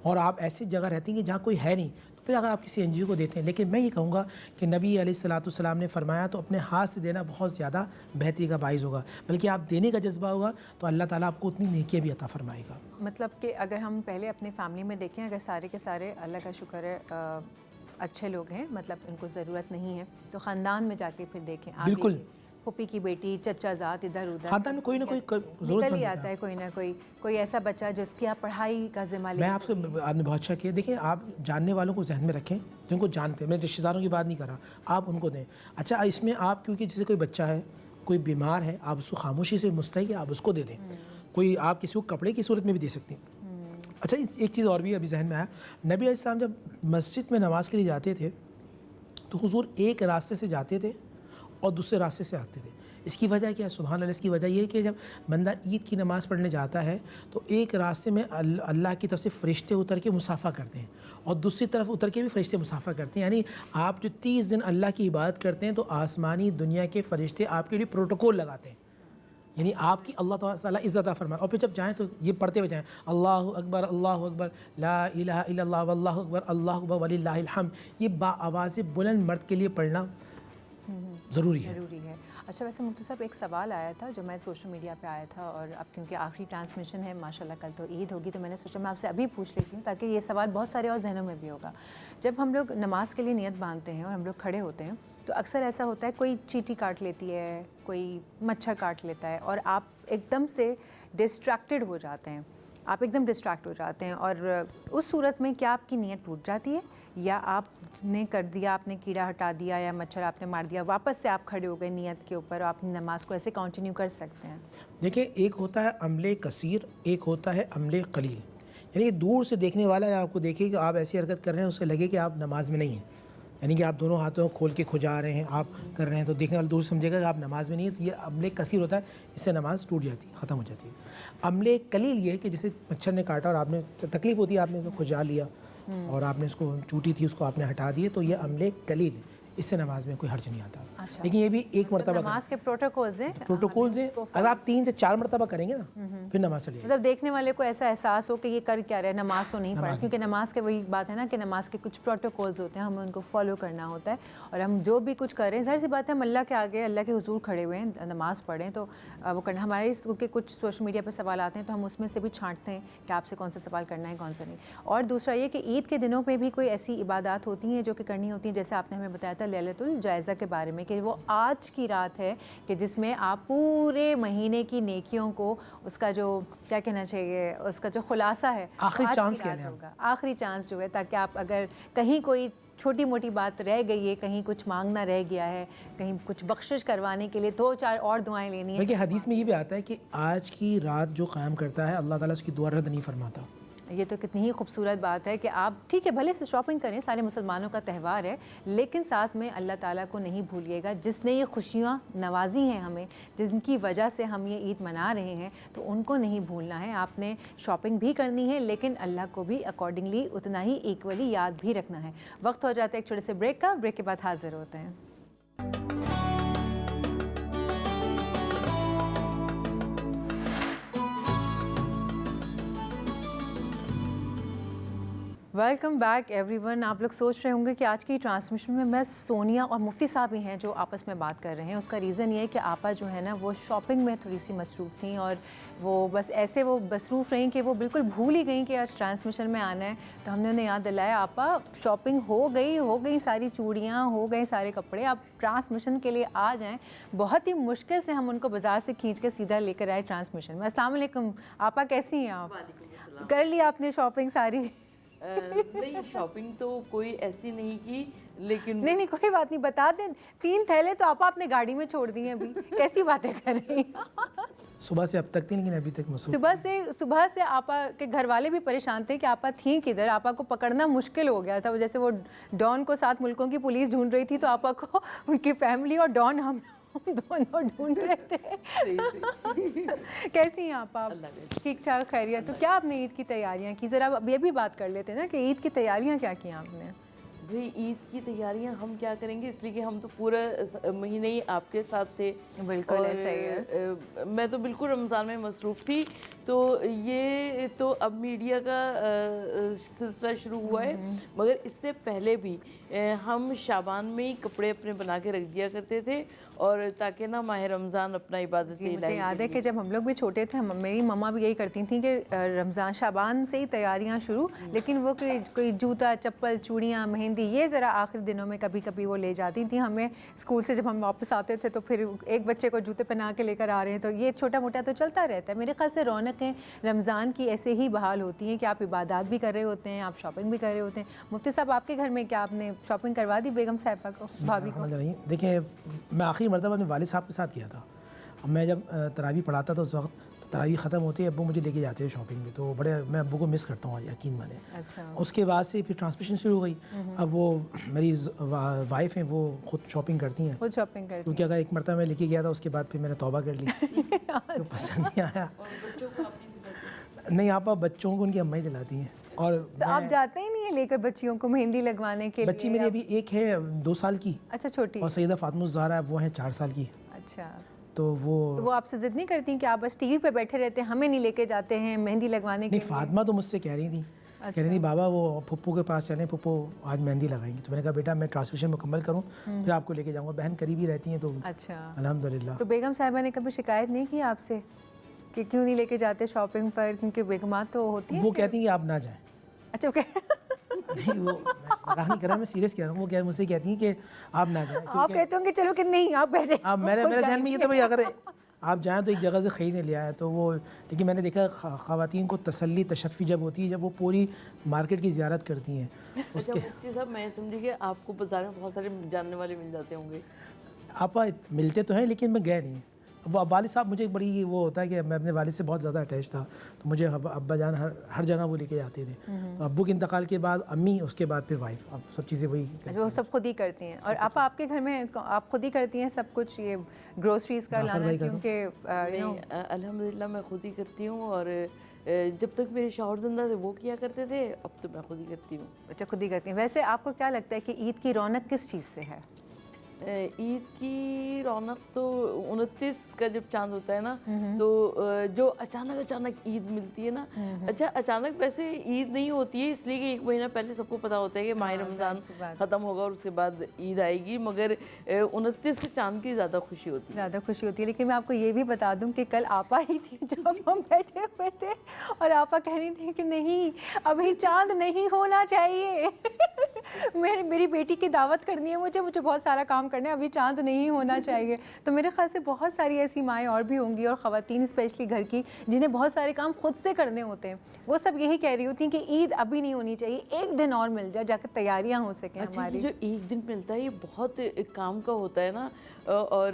और आप ऐसी जगह रहती हैं कि जहाँ कोई है नहीं, तो फिर अगर आप किसी एनजीओ को देते हैं। लेकिन मैं ये कहूँगा कि नबी अलैहिस्सलाम ने फरमाया तो अपने हाथ से देना बहुत ज़्यादा बेहतरी का बाइस होगा, बल्कि आप देने का जज्बा होगा तो अल्लाह ताला आपको उतनी नेकियां भी अता फरमाएगा। मतलब कि अगर हम पहले अपने फैमिली में देखें, अगर सारे के सारे अल्लाह का शुक्र है अच्छे लोग हैं, मतलब इनको ज़रूरत नहीं है, तो ख़ानदान में जाके फिर देखें आगे बिल्कुल। फूफी की बेटी, चचा ज़ात, इधर उधर खानदान में कोई ना कोई निकल ही आता है, कोई ना कोई ऐसा बच्चा जिसकी आप पढ़ाई का ज़िम्मा ले। मैं आपसे, आपने बहुत अच्छा किया। देखिए, आप जानने वालों को जहन में रखें, जिनको जानते हैं। मैं रिश्तेदारों की बात नहीं कर रहा, आप उनको दें। अच्छा, इसमें आप क्योंकि जैसे कोई बच्चा है, कोई बीमार है, आप उसको खामोशी से मुस्तहिक है, आप उसको दे दें। कोई आप किसी को कपड़े की सूरत में भी दे सकती हैं। अच्छा, एक चीज़ और भी अभी जहन में आया, नबी अलैहिस्सलाम जब मस्जिद में नमाज़ के लिए जाते थे तो हुज़ूर एक रास्ते से जाते थे और दूसरे रास्ते से आते थे। इसकी वजह क्या है? सुभान अल्लाह। इसकी वजह ये है कि जब बंदा ईद की नमाज़ पढ़ने जाता है तो एक रास्ते में अल्लाह की तरफ से फ़रिश्ते उतर के मुसाफ़ा करते हैं और दूसरी तरफ उतर के भी फ़रिश्ते मुसाफ़ा करते हैं। यानी आप जो 30 दिन अल्लाह की इबादत करते हैं तो आसमानी दुनिया के फ़रिश्ते आपके लिए प्रोटोकॉल लगाते हैं, यानी आपकी अल्लाह ताला इज़्ज़त फरमाए। और फिर जब जाएँ तो ये पढ़ते हुए जाएँ, अल्लाहु अकबर ला इलाहा इल्लल्लाह वल्लाहु अकबर वलिल्लाहिल हम्द। ये बाआवाज़ बुलंद मर्द के लिए पढ़ना ज़रूरी है। अच्छा, वैसे मुफ्ती साहब एक सवाल आया था जो मैं सोशल मीडिया पे आया था, और अब क्योंकि आखिरी ट्रांसमिशन है माशाल्लाह, कल तो ईद होगी, तो मैंने सोचा मैं आपसे अभी पूछ लेती हूँ ताकि ये सवाल बहुत सारे और जहनों में भी होगा। जब हम लोग नमाज के लिए नियत बांधते हैं और हम लोग खड़े होते हैं तो अक्सर ऐसा होता है कोई चींटी काट लेती है, कोई मच्छर काट लेता है और आप एकदम से डिस्ट्रैक्टेड हो जाते हैं, आप एकदम डिस्ट्रैक्ट हो जाते हैं, और उस सूरत में क्या आपकी नीयत टूट जाती है, या आपने कर दिया, आपने कीड़ा हटा दिया या मच्छर आपने मार दिया, वापस से आप खड़े हो गए नियत के ऊपर और अपनी नमाज को ऐसे कंटिन्यू कर सकते हैं? देखिए, एक होता है अमले कसीर, एक होता है अमले कलील। यानी कि दूर से देखने वाला आपको देखे कि आप ऐसी हरकत कर रहे हैं, उसे लगे कि आप नमाज में नहीं हैं, यानी कि आप दोनों हाथों को खोल के खुजा रहे हैं, आप कर रहे हैं, तो देखने वाला दूर समझेगा कि आप नमाज में नहीं है, तो ये अमले कसीर होता है, इससे नमाज टूट जाती है, ख़त्म हो जाती है। अमले कलील ये है कि जैसे मच्छर ने काटा और आपने तकलीफ़ होती है, आपने उसको खुजा लिया और आपने उसको चूटी थी उसको आपने हटा दिए, तो ये अमले कलील है, इससे नमाज में कोई हर्ज नहीं आता। अच्छा। लेकिन ये भी एक मरतबा नमाज के प्रोटोकॉल्स हैं, प्रोटोकॉल्स हैं, अगर आप 3 से 4 मरतबा करेंगे ना फिर नमाज चलेगी। मतलब देखने वाले को ऐसा एहसास हो कि ये कर क्या रहे हैं, नमाज तो नहीं पढ़, क्योंकि नमाज के वही बात है ना कि नमाज के कुछ प्रोटोकॉल्स होते हैं, हमें उनको फॉलो करना होता है। और हम जो भी कुछ कर रहे हैं, ज़ाहिर सी बात है हम अल्लाह के आगे अल्लाह के हुजूर खड़े हुए हैं, नमाज पढ़ें तो वो करना। हमारे क्योंकि कुछ सोशल मीडिया पर सवाल आते हैं तो हम उसमें से भी छांटते हैं कि आपसे कौन सा सवाल करना है कौन सा नहीं। और दूसरा ये कि ईद के दिनों में भी कोई ऐसी इबादत होती हैं जो कि करनी होती हैं, जैसे आपने हमें बताया था लैलतुल जायज़ा के बारे में कि वो आज की रात है कि जिसमें आप पूरे महीने की नेकियों को, उसका जो क्या कहना चाहिए, उसका जो खुलासा है, आखिरी आज की चांस रात कहने हैं हम। होगा, आखिरी चांस जो है, ताकि आप अगर कहीं कोई छोटी मोटी बात रह गई है, कहीं कुछ मांगना रह गया है, कहीं कुछ बख्शिश करवाने के लिए 2-4 और दुआएं लेनी है। बल्कि हदीस में ये भी आता है कि आज की रात जो क़याम करता है अल्लाह ताला उसकी दुआ रद्द नहीं फरमाता। ये तो कितनी ही खूबसूरत बात है कि आप ठीक है भले से शॉपिंग करें, सारे मुसलमानों का त्यौहार है, लेकिन साथ में अल्लाह ताला को नहीं भूलिएगा, जिसने ये खुशियाँ नवाजी हैं हमें, जिनकी वजह से हम ये ईद मना रहे हैं, तो उनको नहीं भूलना है। आपने शॉपिंग भी करनी है, लेकिन अल्लाह को भी अकॉर्डिंगली उतना ही इक्वली याद भी रखना है। वक्त हो जाता है एक छोटे से ब्रेक का, ब्रेक के बाद हाजिर होते हैं। Welcome back everyone. आप लोग सोच रहे होंगे कि आज की ट्रांसमिशन में मैं, सोनिया और मुफ्ती साहब ही हैं जो आपस में बात कर रहे हैं। उसका रीज़न ये है कि आपा जो है ना वो शॉपिंग में थोड़ी सी मसरूफ़ थी और वो बस ऐसे वो मसरूफ़ रहीं कि वो बिल्कुल भूल ही गई कि आज ट्रांसमिशन में आना है। तो हमने उन्हें याद दिलाया, आपा शॉपिंग हो गई सारी चूड़ियाँ, हो गए सारे कपड़े, आप ट्रांसमिशन के लिए आ जाएँ। बहुत ही मुश्किल से हम उनको बाज़ार से खींच के सीधा लेकर आए ट्रांसमिशन में। अस्सलाम वालेकुम आपा, कैसी हैं आप? कर लिया आपने शॉपिंग सारी? नहीं, शॉपिंग तो कोई ऐसी नहीं की, लेकिन नहीं कोई बात नहीं, बता दें। 3 थैले तो आपा अपने गाड़ी में छोड़ दिए अभी, कैसी बातें कर रही हैं? सुबह से अब तक थी, लेकिन अभी तक मसरूफ। सुबह से आपा के घर वाले भी परेशान थे कि आपा थी किधर, आपा को पकड़ना मुश्किल हो गया था। जैसे वो डॉन को 7 मुल्कों की पुलिस ढूंढ रही थी, तो आपा को उनकी फैमिली और डॉन हम दोनों ढूंढ रहे थे। कैसी हैं आप? ठीक ठाक, खैरियत? तो क्या आपने ईद की तैयारियां की? ज़रा अब ये भी बात कर लेते हैं ना कि ईद की तैयारियां क्या की आपने? भाई ईद की तैयारियां हम क्या करेंगे, इसलिए कि हम तो पूरा महीने ही आपके साथ थे। बिल्कुल ऐसा ही है। मैं तो बिल्कुल रमज़ान में मसरूफ़ थी। तो ये तो अब मीडिया का सिलसिला शुरू हुआ है, मगर इससे पहले भी हम शाबान में ही कपड़े अपने बना के रख दिया करते थे, और ताकि ना माह रमज़ान अपना इबादत मुझे याद है कि जब हम लोग भी छोटे थे, मेरी मम्मा भी यही करती थी कि रमज़ान शाबान से ही तैयारियां शुरू, लेकिन वो कोई जूता, चप्पल, चूड़ियाँ, मेहंदी, ये ज़रा आखिरी दिनों में कभी कभी वो ले जाती थी हमें स्कूल से। जब हम वापस आते थे तो फिर एक बच्चे को जूते पहना के लेकर आ रहे हैं, तो ये छोटा मोटा तो चलता रहता है। मेरे ख्याल से रौनकें रमज़ान की ऐसे ही बहाल होती हैं कि आप इबादत भी कर रहे होते हैं, आप शॉपिंग भी कर रहे होते हैं। मुफ्ती साहब, आपके घर में क्या आपने शॉपिंग करवा दी बेगम साहिबा को, भाभी को? देखिए, मैं आखिरी मरतबा अपने वालिद साहब के साथ किया था। मैं जब तरावी पढ़ाता था उस वक्त, तो तरावी ख़त्म होती है, अब्बू मुझे लेके जाते थे शॉपिंग में, तो बड़े मैं अब्बू को मिस करता हूँ, यकीन माने। अच्छा। उसके बाद से फिर ट्रांसमिशन शुरू हो गई। अब वो मेरी वाइफ हैं, वो खुद शॉपिंग करती हैं, खुद शॉपिंग करती हैं। क्योंकि अगर एक मरतबा मैं लेके गया था, उसके बाद फिर मैंने तौबा कर ली। तो पसंद नहीं आया। नहीं, आप बच्चों को उनकी अम्मा ही दिलाती हैं। और तो आप जाते ही नहीं है लेकर बच्चियों को मेहंदी लगवाने के लिए? बच्ची मेरी अभी एक है 2 साल की। अच्छा, छोटी। और सैयदा फातिमा ज़हरा वो है 4 साल की। अच्छा। तो वो आपसे जिद नहीं करती कि आप बस टीवी पे बैठे रहते हैं, हमें नहीं लेके जाते हैं मेहंदी लगवाने के नहीं, लिए? फातिमा तो मुझसे कह रही थी, कह रही थी बाबा वो पप्पू के पास चलें, पप्पू आज मेहंदी लगाएंगी। तो मैंने कहा बेटा मैं ट्रांसमिशन मुकम्मल करूँ फिर आपको लेके जाऊँगा। बहन करीब ही रहती हैं, तो अच्छा, अल्हम्दुलिल्लाह। तो बेगम साहिबा ने कभी शिकायत नहीं की आपसे कि क्यों नहीं लेके जाते शॉपिंग पर? क्योंकि बेगमात तो होती है। वो कहती हैं कि आप ना जाएं। अच्छा, ओके। नहीं, वो मजाक नहीं कर रहा, मैं सीरियस कह रहा हूँ। वो मुझसे कहती हैं कि आप ना जाएं। आप कहते होंगे चलो कि नहीं आप बैठे। आप मेरे जहन में ये था भाई अगर आप जाएँ तो एक जगह से ख़रीद ले आए तो वो, लेकिन मैंने देखा ख़वातीन को तसल्ली तशफ़ी जब होती है, जब वो पूरी मार्केट की ज़ियारत करती हैं। अच्छा मुफ्ती साहब, मैं समझी कि आपको बाज़ार में बहुत सारे जानने वाले मिल जाते होंगे। आप मिलते तो हैं, लेकिन मैं गए नहीं। वो वालिद साहब मुझे बड़ी वो होता है कि मैं अपने वालिद से बहुत ज़्यादा अटैच था, तो मुझे अब्बा जान हर जगह वो लेके जाते थे। तो अब्बू के इंतकाल के बाद अम्मी, उसके बाद फिर वाइफ, अब सब चीज़ें वही करती वो सब खुद ही करती हैं। और आपके घर में आप खुद ही करती हैं सब कुछ, ये ग्रोसरीज का जाफर लाना, भाई का क्योंकि नहीं, अल्हम्दुलिल्लाह मैं खुद ही करती हूँ। और जब तक मेरे शौहर ज़िंदा थे वो किया करते थे, अब तो मैं खुद ही करती हूँ। अच्छा, खुद ही करती हैं। वैसे आपको क्या लगता है कि ईद की रौनक किस चीज़ से है? ईद की रौनक तो 29 का जब चांद होता है ना, तो जो अचानक ईद मिलती है ना। अच्छा, अचानक वैसे ईद नहीं होती है, इसलिए कि 1 महीना पहले सबको पता होता है कि माह रमज़ान ख़त्म होगा और उसके बाद ईद आएगी, मगर 29 के चांद की ज़्यादा खुशी होती है। ज़्यादा खुशी होती है। लेकिन मैं आपको ये भी बता दूं कि कल आपा ही थी जब हम बैठे हुए थे और आपा कह रही थी कि नहीं, अभी चांद नहीं होना चाहिए। मेरी बेटी की दावत करनी है, मुझे बहुत सारा काम करना है, अभी चांद नहीं होना चाहिए। तो मेरे ख्याल से बहुत सारी ऐसी माएँ और भी होंगी, और ख़वातीन स्पेशली घर की, जिन्हें बहुत सारे काम खुद से करने होते हैं, वो सब यही कह रही होती हैं कि ईद अभी नहीं होनी चाहिए, एक दिन और मिल जाए जाकर तैयारियाँ हो सकें अच्छा, हमारी। ये जो एक दिन मिलता है ये बहुत काम का होता है ना। और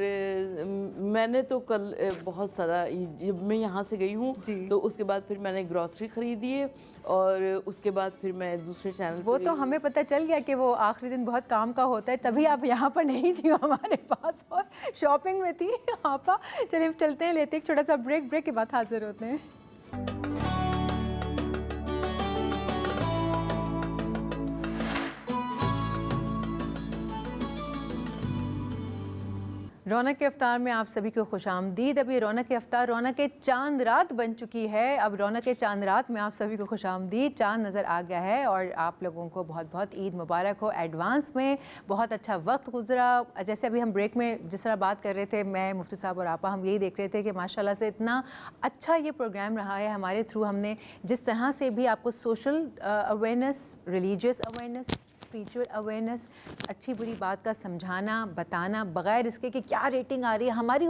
मैंने तो कल बहुत सारा, जब मैं यहाँ से गई हूँ तो उसके बाद फिर मैंने ग्रॉसरी ख़रीदी है, और उसके बाद फिर मैं दूसरे चैनल वो तो हमें पता चल गया कि वो आखिरी दिन बहुत काम का होता है, तभी आप यहाँ पर नहीं थी हमारे पास और शॉपिंग में थी आपा। चलिए चलते हैं, लेते एक छोटा सा ब्रेक के बाद हाजिर होते हैं। रौनक के इफ्तार में आप सभी को खुशामदीद। अब ये रौनक के इफ्तार रौनक के चांद रात बन चुकी है। अब रौनक के चांद रात में आप सभी को खुशामदीद। चांद नज़र आ गया है और आप लोगों को बहुत बहुत ईद मुबारक हो एडवांस में। बहुत अच्छा वक्त गुजरा। जैसे अभी हम ब्रेक में जिस तरह बात कर रहे थे, मैं, मुफ्ती साहब और आपा, हम यही देख रहे थे कि माशाल्लाह से इतना अच्छा ये प्रोग्राम रहा है हमारे थ्रू। हमने जिस तरह से भी आपको social awareness, religious awareness, spiritual awareness, अच्छी बुरी बात का समझाना, बताना, बग़ैर इसके कि क्या रेटिंग आ रही है, हमारी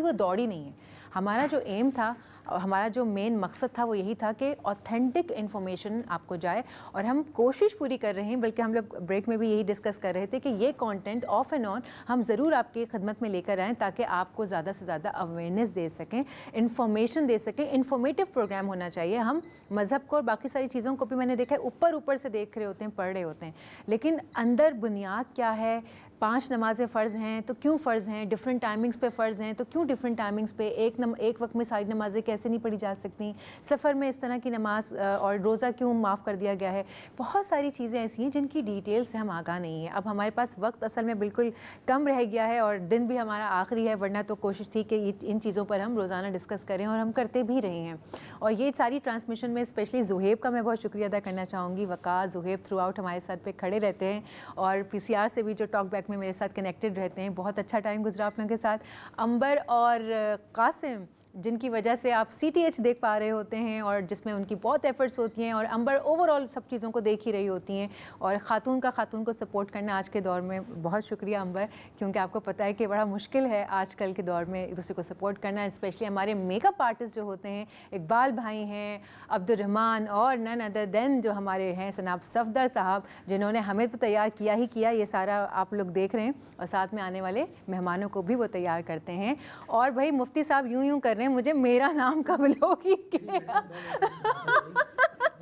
वो दौड़ ही नहीं है। हमारा जो एम था, हमारा जो मेन मकसद था, वो यही था कि ऑथेंटिक इन्फॉर्मेशन आपको जाए, और हम कोशिश पूरी कर रहे हैं। बल्कि हम लोग ब्रेक में भी यही डिस्कस कर रहे थे कि ये कंटेंट ऑफ एंड ऑन हम ज़रूर आपकी खिदमत में लेकर आएँ, ताकि आपको ज़्यादा से ज़्यादा अवेयरनेस दे सकें, इन्फॉर्मेशन दे सकें। इन्फॉर्मेटिव प्रोग्राम होना चाहिए। हम मज़हब को और बाकी सारी चीज़ों को भी, मैंने देखा है, ऊपर से देख रहे होते हैं, पढ़ रहे होते हैं, लेकिन अंदर बुनियाद क्या है। 5 नमाज़ें फ़र्ज़ हैं तो क्यों फ़र्ज़ हैं, डिफरेंट टाइमिंग्स पे फ़र्ज़ हैं तो क्यों डिफरेंट टाइमिंग्स पे, एक वक्त में सारी नमाज़ें कैसे नहीं पढ़ी जा सकती, सफ़र में इस तरह की नमाज और रोज़ा क्यों माफ़ कर दिया गया है। बहुत सारी चीज़ें ऐसी हैं जिनकी डिटेल से हम आगाह नहीं हैं। अब हमारे पास वक्त असल में बिल्कुल कम रह गया है और दिन भी हमारा आखिरी है, वरना तो कोशिश थी कि इन चीज़ों पर हम रोज़ाना डिस्कस करें, और हम करते भी रहे हैं। और ये सारी ट्रांसमिशन में स्पेशली ज़ुहेब का मैं बहुत शुक्रिया अदा करना चाहूँगी। वकास, ज़ुहेब थ्रू आउट हमारे साथ पे खड़े रहते हैं, और PCR से भी जो टॉक बैक में मेरे साथ कनेक्टेड रहते हैं। बहुत अच्छा टाइम गुजरा आप लोगों के साथ। अंबर और कासिम, जिनकी वजह से आप CTH देख पा रहे होते हैं, और जिसमें उनकी बहुत एफर्ट्स होती हैं, और अंबर ओवरऑल सब चीज़ों को देख ही रही होती हैं। और ख़ातून को सपोर्ट करना आज के दौर में, बहुत शुक्रिया अंबर, क्योंकि आपको पता है कि बड़ा मुश्किल है आजकल के दौर में एक दूसरे को सपोर्ट करना। स्पेशली हमारे मेकअप आर्टिस्ट जो होते हैं, इकबाल भाई हैं, अब्दुर्रहमान, और नन अदर देन जो हमारे हैं जनाब सफदर साहब, जिन्होंने हमें तो तैयार किया ही किया। ये सारा आप लोग देख रहे हैं, और साथ में आने वाले मेहमानों को भी वो तैयार करते हैं। और भाई मुफ्ती साहब यूं कर रहे हैं, मुझे मेरा नाम कब लोगी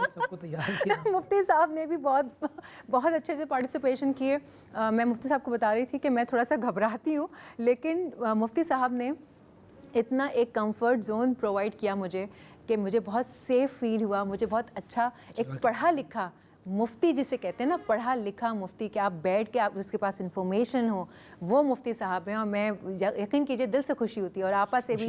सबको तैयार किया। मुफ्ती साहब ने भी बहुत अच्छे से पार्टिसिपेशन किए। मैं मुफ्ती साहब को बता रही थी कि मैं थोड़ा सा घबराती हूँ, लेकिन मुफ्ती साहब ने इतना एक कंफर्ट जोन प्रोवाइड किया मुझे कि मुझे बहुत सेफ़ फील हुआ। मुझे बहुत अच्छा एक पढ़ा लिखा मुफ्ती जिसे कहते हैं ना, पढ़ा लिखा मुफ्ती, कि आप बैठ के आप जिसके पास इंफॉर्मेशन हो, वो मुफ्ती साहब हैं। और मैं यकीन कीजिए दिल से खुशी होती है। और आपा से भी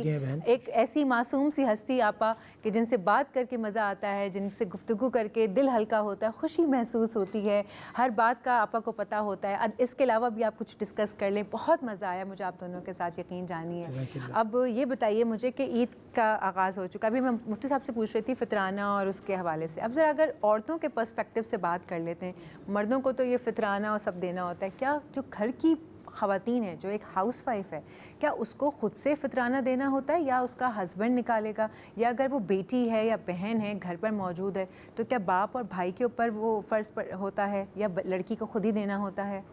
एक ऐसी मासूम सी हस्ती आपा, कि जिनसे बात करके मज़ा आता है, जिनसे गुफ्तगू करके दिल हल्का होता है, खुशी महसूस होती है, हर बात का आपा को पता होता है। इसके अलावा भी आप कुछ डिस्कस कर लें, बहुत मज़ा आया मुझे आप दोनों के साथ, यकीन जानिए। अब ये बताइए मुझे कि ईद का आगाज़ हो चुका, अभी मैं मुफ्ती साहब से पूछ रही थी फ़ितराना और उसके हवाले से। अब ज़रा अगर औरतों के पर्सपेक्टिव से बात कर लेते हैं, मर्दों को तो ये फ़ितराना और सब देना होता है, क्या जो घर की ख़वातीन है, जो एक हाउस वाइफ है, क्या उसको ख़ुद से फ़ितराना देना होता है, या उसका हस्बैंड निकालेगा, या अगर वो बेटी है या बहन है घर पर मौजूद है, तो क्या बाप और भाई के ऊपर वो फ़र्ज़ होता है, या लड़की को ख़ुद ही देना होता है?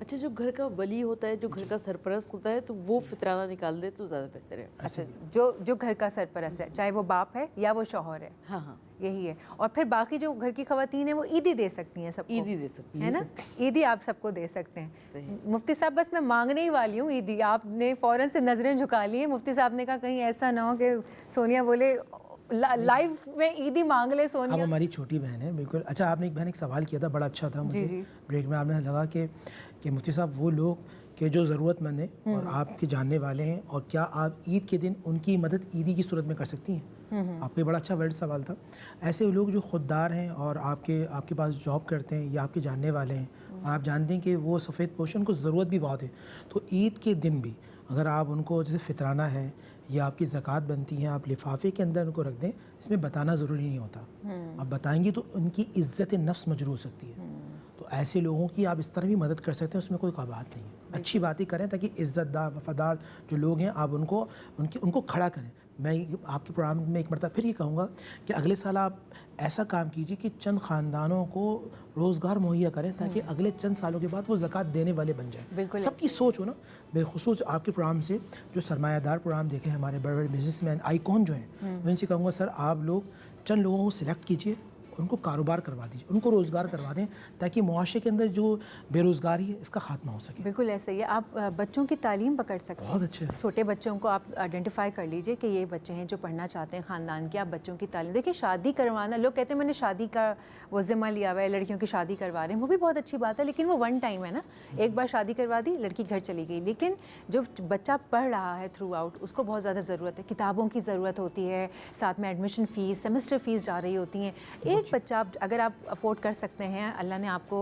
अच्छा, जो घर का वली होता है, जो घर का सरपरस्त होता है, तो वो फितराना निकाल दे तो ज़्यादा बेहतर है। अच्छा, जो घर का सरपरस्त है, चाहे वो बाप है या वो शौहर है, हाँ हाँ, यही है। और फिर बाकी जो घर की खवातीन है वो ईदी दे सकती हैं सबको, ईदी दे सकती है ना, ईदी आप सबको दे सकते हैं। सही। मुफ्ती साहब, बस मैं मांगने ही वाली हूँ ईदी, आपने फ़ौरन से नज़रें झुका ली हैं। मुफ्ती साहब ने कहा कहीं ऐसा ना हो कि सोनिया बोले लाइव में ईदी मांग ले अब सोनिया। हमारी छोटी बहन है, बिल्कुल। अच्छा, आपने एक बहन एक सवाल किया था, बड़ा अच्छा था मुझे। जी। ब्रेक में आपने लगा कि मुफ्ती साहब वो लोग कि जो ज़रूरतमंद हैं और आपके जानने वाले हैं, और क्या आप ईद के दिन उनकी मदद ईदी की सूरत में कर सकती हैं? आपका बड़ा अच्छा वर्ड सवाल था। ऐसे लोग जो ख़ुददार हैं और आपके पास जॉब करते हैं या आपके जानने वाले हैं, और आप जानते हैं कि वो सफ़ेद पोशन को ज़रूरत भी बहुत है, तो ईद के दिन भी अगर आप उनको जैसे फितराना है या आपकी ज़कात बनती है, आप लिफाफे के अंदर उनको रख दें, इसमें बताना ज़रूरी नहीं होता। आप बताएंगी तो उनकी इज़्ज़त नफ्स मजरूह हो सकती है। तो ऐसे लोगों की आप इस तरह भी मदद कर सकते हैं, उसमें कोई बात नहीं है। अच्छी बातें करें ताकि इज़्ज़तदार वफ़ादार जो लोग हैं आप उनको खड़ा करें। मैं आपके प्रोग्राम में एक मरतबा फिर ये कहूँगा कि अगले साल आप ऐसा काम कीजिए कि चंद ख़ानदानों को रोज़गार मुहैया करें ताकि अगले चंद सालों के बाद वो ज़कात देने वाले बन जाएं। सबकी सोच हो ना। बेखुसूस आपके प्रोग्राम से जो सरमायादार प्रोग्राम देखे हमारे बड़े बड़े बिजनेसमैन आइकॉन जो हैं, मैं उनसे कहूँगा सर आप लोग चंद लोगों को सिलेक्ट कीजिए, उनको कारोबार करवा दीजिए, उनको रोज़गार करवा दें ताकि मुआशरे के अंदर जो बेरोज़गारी है इसका खात्मा हो सके। बिल्कुल ऐसा ही है। आप बच्चों की तालीम पकड़ सकते हैं। बहुत अच्छे। छोटे बच्चों को आप आइडेंटिफाई कर लीजिए कि ये बच्चे हैं जो पढ़ना चाहते हैं ख़ानदान के। आप बच्चों की तालीम देखिए। शादी करवाना, लोग कहते हैं मैंने शादी का वो ज़िम्मा लिया हुआ है, लड़कियों की शादी करवा रहे हैं, वो भी बहुत अच्छी बात है, लेकिन वो वन टाइम है ना। एक बार शादी करवा दी, लड़की घर चली गई। लेकिन जो बच्चा पढ़ रहा है थ्रू आउट, उसको बहुत ज़्यादा ज़रूरत है, किताबों की ज़रूरत होती है, साथ में एडमिशन फ़ीस, सेमेस्टर फ़ीस जा रही होती हैं। एक बच्चा अगर आप अफोर्ड कर सकते हैं, अल्लाह ने आपको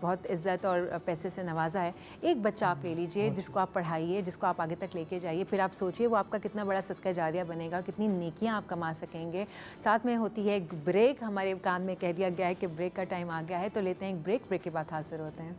बहुत इज़्ज़त और पैसे से नवाजा है, एक बच्चा आप ले लीजिए जिसको आप पढ़ाइए, जिसको आप आगे तक लेके जाइए, फिर आप सोचिए वो आपका कितना बड़ा सदका जारिया बनेगा, कितनी नेकियां आप कमा सकेंगे। साथ में होती है एक ब्रेक, हमारे कान में कह दिया गया है कि ब्रेक का टाइम आ गया है, तो लेते हैं एक ब्रेक के बाद हाजिर होते हैं।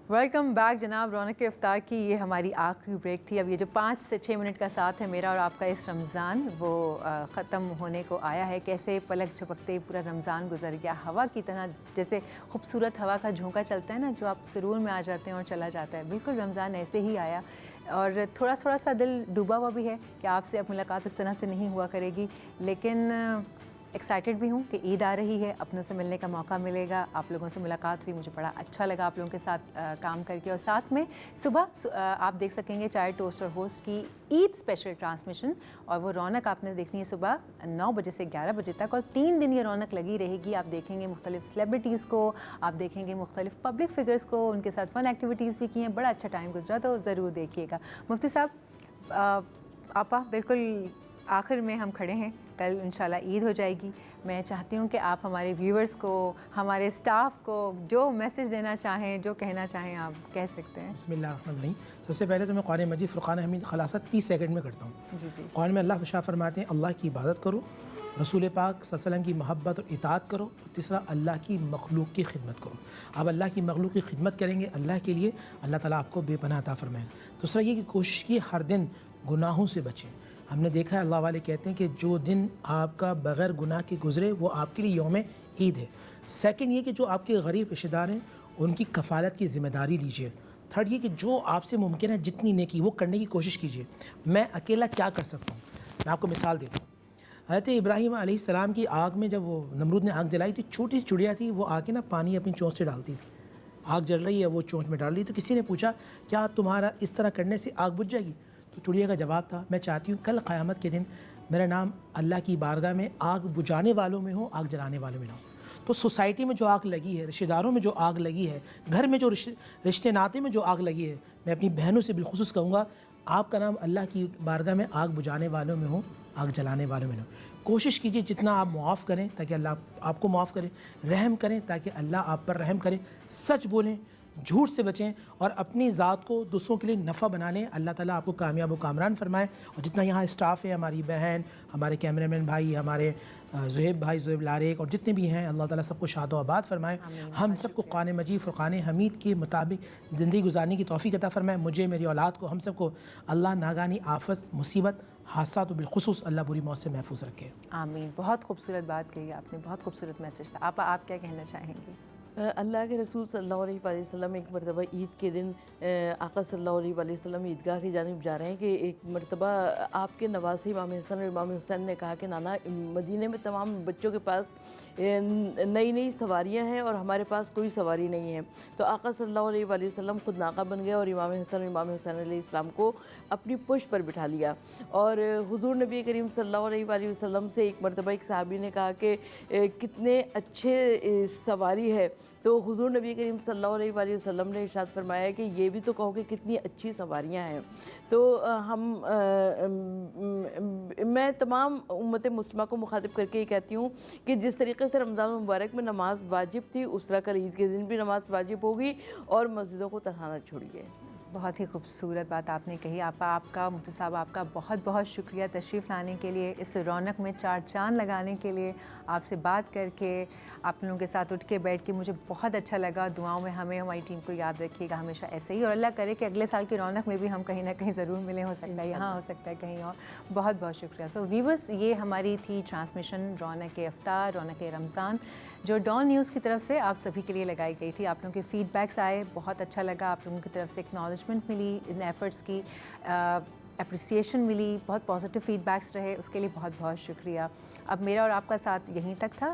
वेलकम बैक जनाब। रौनक इफ्तार की ये हमारी आखिरी ब्रेक थी। अब ये जो 5 से 6 मिनट का साथ है मेरा और आपका इस रमज़ान, वो ख़त्म होने को आया है। कैसे पलक झपकते ही पूरा रमज़ान गुजर गया। हवा की तरह, जैसे खूबसूरत हवा का झोंका चलता है ना, जो आप सुरूर में आ जाते हैं और चला जाता है, बिल्कुल रमज़ान ऐसे ही आया। और थोड़ा सा दिल डूबा हुआ भी है कि आपसे अब मुलाकात इस तरह से नहीं हुआ करेगी, लेकिन एक्साइटेड भी हूँ कि ईद आ रही है, अपनों से मिलने का मौका मिलेगा। आप लोगों से मुलाकात हुई, मुझे बड़ा अच्छा लगा आप लोगों के साथ काम करके। और साथ में सुबह आप देख सकेंगे चाय टोस्ट और होस्ट की ईद स्पेशल ट्रांसमिशन, और वो रौनक आपने देखनी है सुबह 9 बजे से 11 बजे तक, और 3 दिन ये रौनक लगी रहेगी। आप देखेंगे मुख्तलिफ सेलिब्रिटीज़ को, आप देखेंगे मुख्तलिफ पब्लिक फ़िगर्स को, उनके साथ फ़न एक्टिविटीज़ भी की हैं। बड़ा अच्छा टाइम गुजरा, तो ज़रूर देखिएगा। मुफ्ती साहब, आपा बिल्कुल आखिर में हम खड़े हैं, कल इंशाल्लाह ईद हो जाएगी। मैं चाहती हूँ कि आप हमारे व्यूअर्स को, हमारे स्टाफ को जो मैसेज देना चाहें, जो कहना चाहें, आप कह सकते हैं। बिस्मिल्लाहिर्रहमानिर्रहीम। सबसे पहले तो मैं कुरान मजीद फ़ुरक़ान हमीद खलासा 30 सेकंड में करता हूँ। कुरान में अल्लाह शाह फरमाते हैं अल्लाह की इबादत करो, रसूल पाक सल्लल्लाहु अलैहि वसल्लम की मोहब्बत और इताअत करो, और तीसरा अल्लाह की मखलूक की खिदमत करो। आप अल्लाह की मखलूक की खिदमत करेंगे अल्लाह के लिए, अल्लाह ताला आपको बेपनाह अता फरमाएगा। दूसरा ये कि कोशिश की हर दिन गुनाहों से बचें। हमने देखा है अल्लाह वाले कहते हैं कि जो दिन आपका बग़ैर गुनाह के गुज़रे वो आपके लिए यौम ईद है। सेकंड ये कि जो आपके गरीब रिश्तेदार हैं उनकी कफ़ालत की ज़िम्मेदारी लीजिए। थर्ड ये कि जो आपसे मुमकिन है जितनी नेकी वो करने की कोशिश कीजिए। मैं अकेला क्या कर सकता हूँ, मैं आपको मिसाल देता हूँ। हज़रत इब्राहीम अलैहिस्सलाम की आग में जब वो नमरूद ने आग जलाई थी, छोटी सी चिड़िया थी, वो आके ना पानी अपनी चोंच से डालती थी। आग जल रही है, वो चोंच में डाल रही, तो किसी ने पूछा क्या तुम्हारा इस तरह करने से आग बुझ जाएगी? तो चिड़िया का जवाब था मैं चाहती हूँ कल क़यामत के दिन मेरा नाम अल्लाह की बारगाह में आग बुझाने वालों में हो, आग जलाने वालों में ना हो। तो सोसाइटी में जो आग लगी है, रिश्तेदारों में जो आग लगी है, घर में जो रिश्ते नाते में जो आग लगी है, मैं अपनी बहनों से बिलखुसूस कहूँगा आपका नाम अल्लाह की बारगाह में आग बुझाने वालों में हो, आग जलाने वालों में ना हो। कोशिश कीजिए जितना आप मुआफ़ करें ताकि अल्लाह आपको मुआफ़ करे, रहम करें ताकि अल्लाह आप पर रहम करे, सच बोलें, झूठ से बचें, और अपनी ज़ात को दूसरों के लिए नफ़ा बना लें। अल्लाह ताला आपको कामयाब व कामरान फरमाए। और जितना यहाँ स्टाफ़ है, हमारी बहन, हमारे कैमरामैन भाई, हमारे ज़ुहैब भाई, ज़ुहैब लारेक, और जितने भी हैं, अल्लाह ताला सबको शाद व आबाद फरमाए। हम सबको कुरान मजीद फ़ुरक़ान हमीद के मुताबिक ज़िंदगी गुजारने की तौफ़ीक़ अता फरमाए। मुझे, मेरी औलाद को, हम सबको अल्लाह नागानी आफ़त, मुसीबत, हादसा तो बिलखुसूस अल्लाह बुरी मौत से महफूज रखे। आमीन। बहुत खूबसूरत बात कही आपने, बहुत खूबसूरत मैसेज था। आप क्या कहना चाहेंगे? अल्लाह के रसूल सल्लल्लाहु अलैहि वसल्लम एक मरतबा ईद के दिन आका सल्लल्लाहु अलैहि वसल्लम ईदगाह की जानिब जा रहे हैं कि एक मरतबा आपके नवासे इमाम हसन और इमाम हुसैन ने कहा कि नाना, मदीने में तमाम बच्चों के पास नई नई सवारियां हैं और हमारे पास कोई सवारी नहीं है। तो आका सल्लल्लाहु अलैहि वसल्लम खुद नाका बन गए और इमाम हसन और इमाम हुसैन अलैहिस्सलाम को अपनी पुश्त पर बिठा लिया। और हुजूर नबी करीम सल्लल्लाहु अलैहि वसल्लम से एक मरतबा एक सहाबी ने कहा कि कितने अच्छे सवारी है। तो हुजूर नबी करीम सल्लल्लाहु अलैहि वसल्लम ने इरशाद फरमाया कि ये भी तो कहो कि कितनी अच्छी सवारियां हैं। तो मैं तमाम उम्मत मुस्लिमा को मुखातिब करके ये कहती हूँ कि जिस तरीके से रमज़ान मुबारक में नमाज वाजिब थी, उस तरह कल ईद के दिन भी नमाज वाजिब होगी और मस्जिदों को तनहा न छोड़िए। बहुत ही खूबसूरत बात आपने कही। आपका मुफ्ती साहब, आपका बहुत बहुत शुक्रिया तशरीफ़ लाने के लिए, इस रौनक में चार चांद लगाने के लिए। आपसे बात करके, आप लोगों के साथ उठ के बैठ के मुझे बहुत अच्छा लगा। दुआओं में हमें, हमारी टीम को याद रखिएगा हमेशा ऐसे ही, और अल्लाह करे कि अगले साल की रौनक में भी हम कहीं ना कहीं ज़रूर मिलें। हो सकता है यहाँ, हो सकता है कहीं और। बहुत बहुत शुक्रिया। तो व्यूअर्स, ये हमारी थी ट्रांसमिशन रौनक इफ्तार, रौनक रमज़ान, जो डॉन न्यूज़ की तरफ से आप सभी के लिए लगाई गई थी। आप लोगों के फीडबैक्स आए, बहुत अच्छा लगा। आप लोगों की तरफ से एक्नॉलेजमेंट मिली, इन एफ़र्ट्स की अप्रिसिएशन मिली, बहुत पॉजिटिव फीडबैक्स रहे, उसके लिए बहुत बहुत शुक्रिया। अब मेरा और आपका साथ यहीं तक था,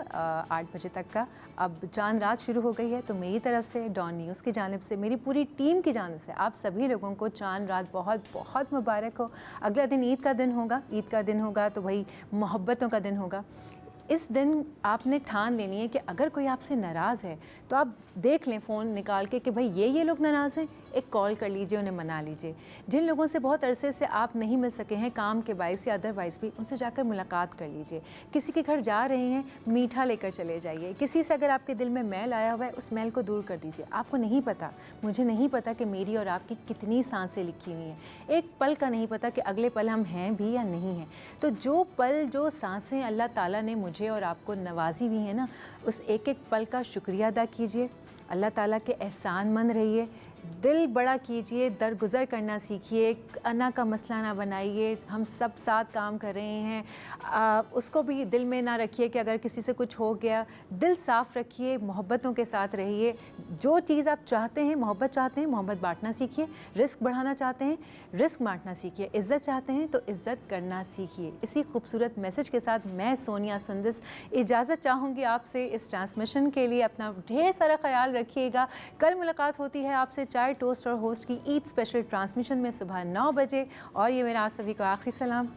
8 बजे तक का। अब चांद रात शुरू हो गई है, तो मेरी तरफ से, डॉन न्यूज़ की जानिब से, मेरी पूरी टीम की जानिब से आप सभी लोगों को चांद रात बहुत बहुत मुबारक हो। अगला दिन ईद का दिन होगा, ईद का दिन होगा तो भाई मोहब्बतों का दिन होगा। इस दिन आपने ठान लेनी है कि अगर कोई आपसे नाराज़ है तो आप देख लें फ़ोन निकाल के कि भाई ये लोग नाराज़ हैं, एक कॉल कर लीजिए, उन्हें मना लीजिए। जिन लोगों से बहुत अरसे से आप नहीं मिल सके हैं, काम के बाइस या अदरवाइज़ भी, उनसे जाकर मुलाकात कर लीजिए। किसी के घर जा रहे हैं, मीठा लेकर चले जाइए। किसी से अगर आपके दिल में मैल आया हुआ है, उस मैल को दूर कर दीजिए। आपको नहीं पता, मुझे नहीं पता कि मेरी और आपकी कितनी सांसें लिखी हुई हैं। एक पल का नहीं पता कि अगले पल हम हैं भी या नहीं हैं। तो जो पल, जो सांसें अल्लाह ताला ने मुझे और आपको नवाजी हुई हैं ना, उस एक एक पल का शुक्रिया अदा कीजिए। अल्लाह ताला के एहसानमंद रहिए, दिल बड़ा कीजिए, दरगुज़र करना सीखिए, अना का मसला ना बनाइए। हम सब साथ काम कर रहे हैं, उसको भी दिल में ना रखिए कि अगर किसी से कुछ हो गया। दिल साफ़ रखिए, मोहब्बतों के साथ रहिए। जो चीज़ आप चाहते हैं, मोहब्बत चाहते हैं, मोहब्बत बांटना सीखिए। रिस्क बढ़ाना चाहते हैं, रिस्क बांटना सीखिए। इज़्ज़त चाहते हैं तो इज़्ज़त करना सीखिए। इसी खूबसूरत मैसेज के साथ मैं सोनिया सुंदस इजाज़त चाहूँगी आपसे इस ट्रांसमिशन के लिए। अपना ढेर सारा ख्याल रखिएगा। कल मुलाकात होती है आपसे चाय टोस्ट और होस्ट की ईद स्पेशल ट्रांसमिशन में सुबह 9 बजे। और ये मेरा आप सभी को आखिरी सलाम।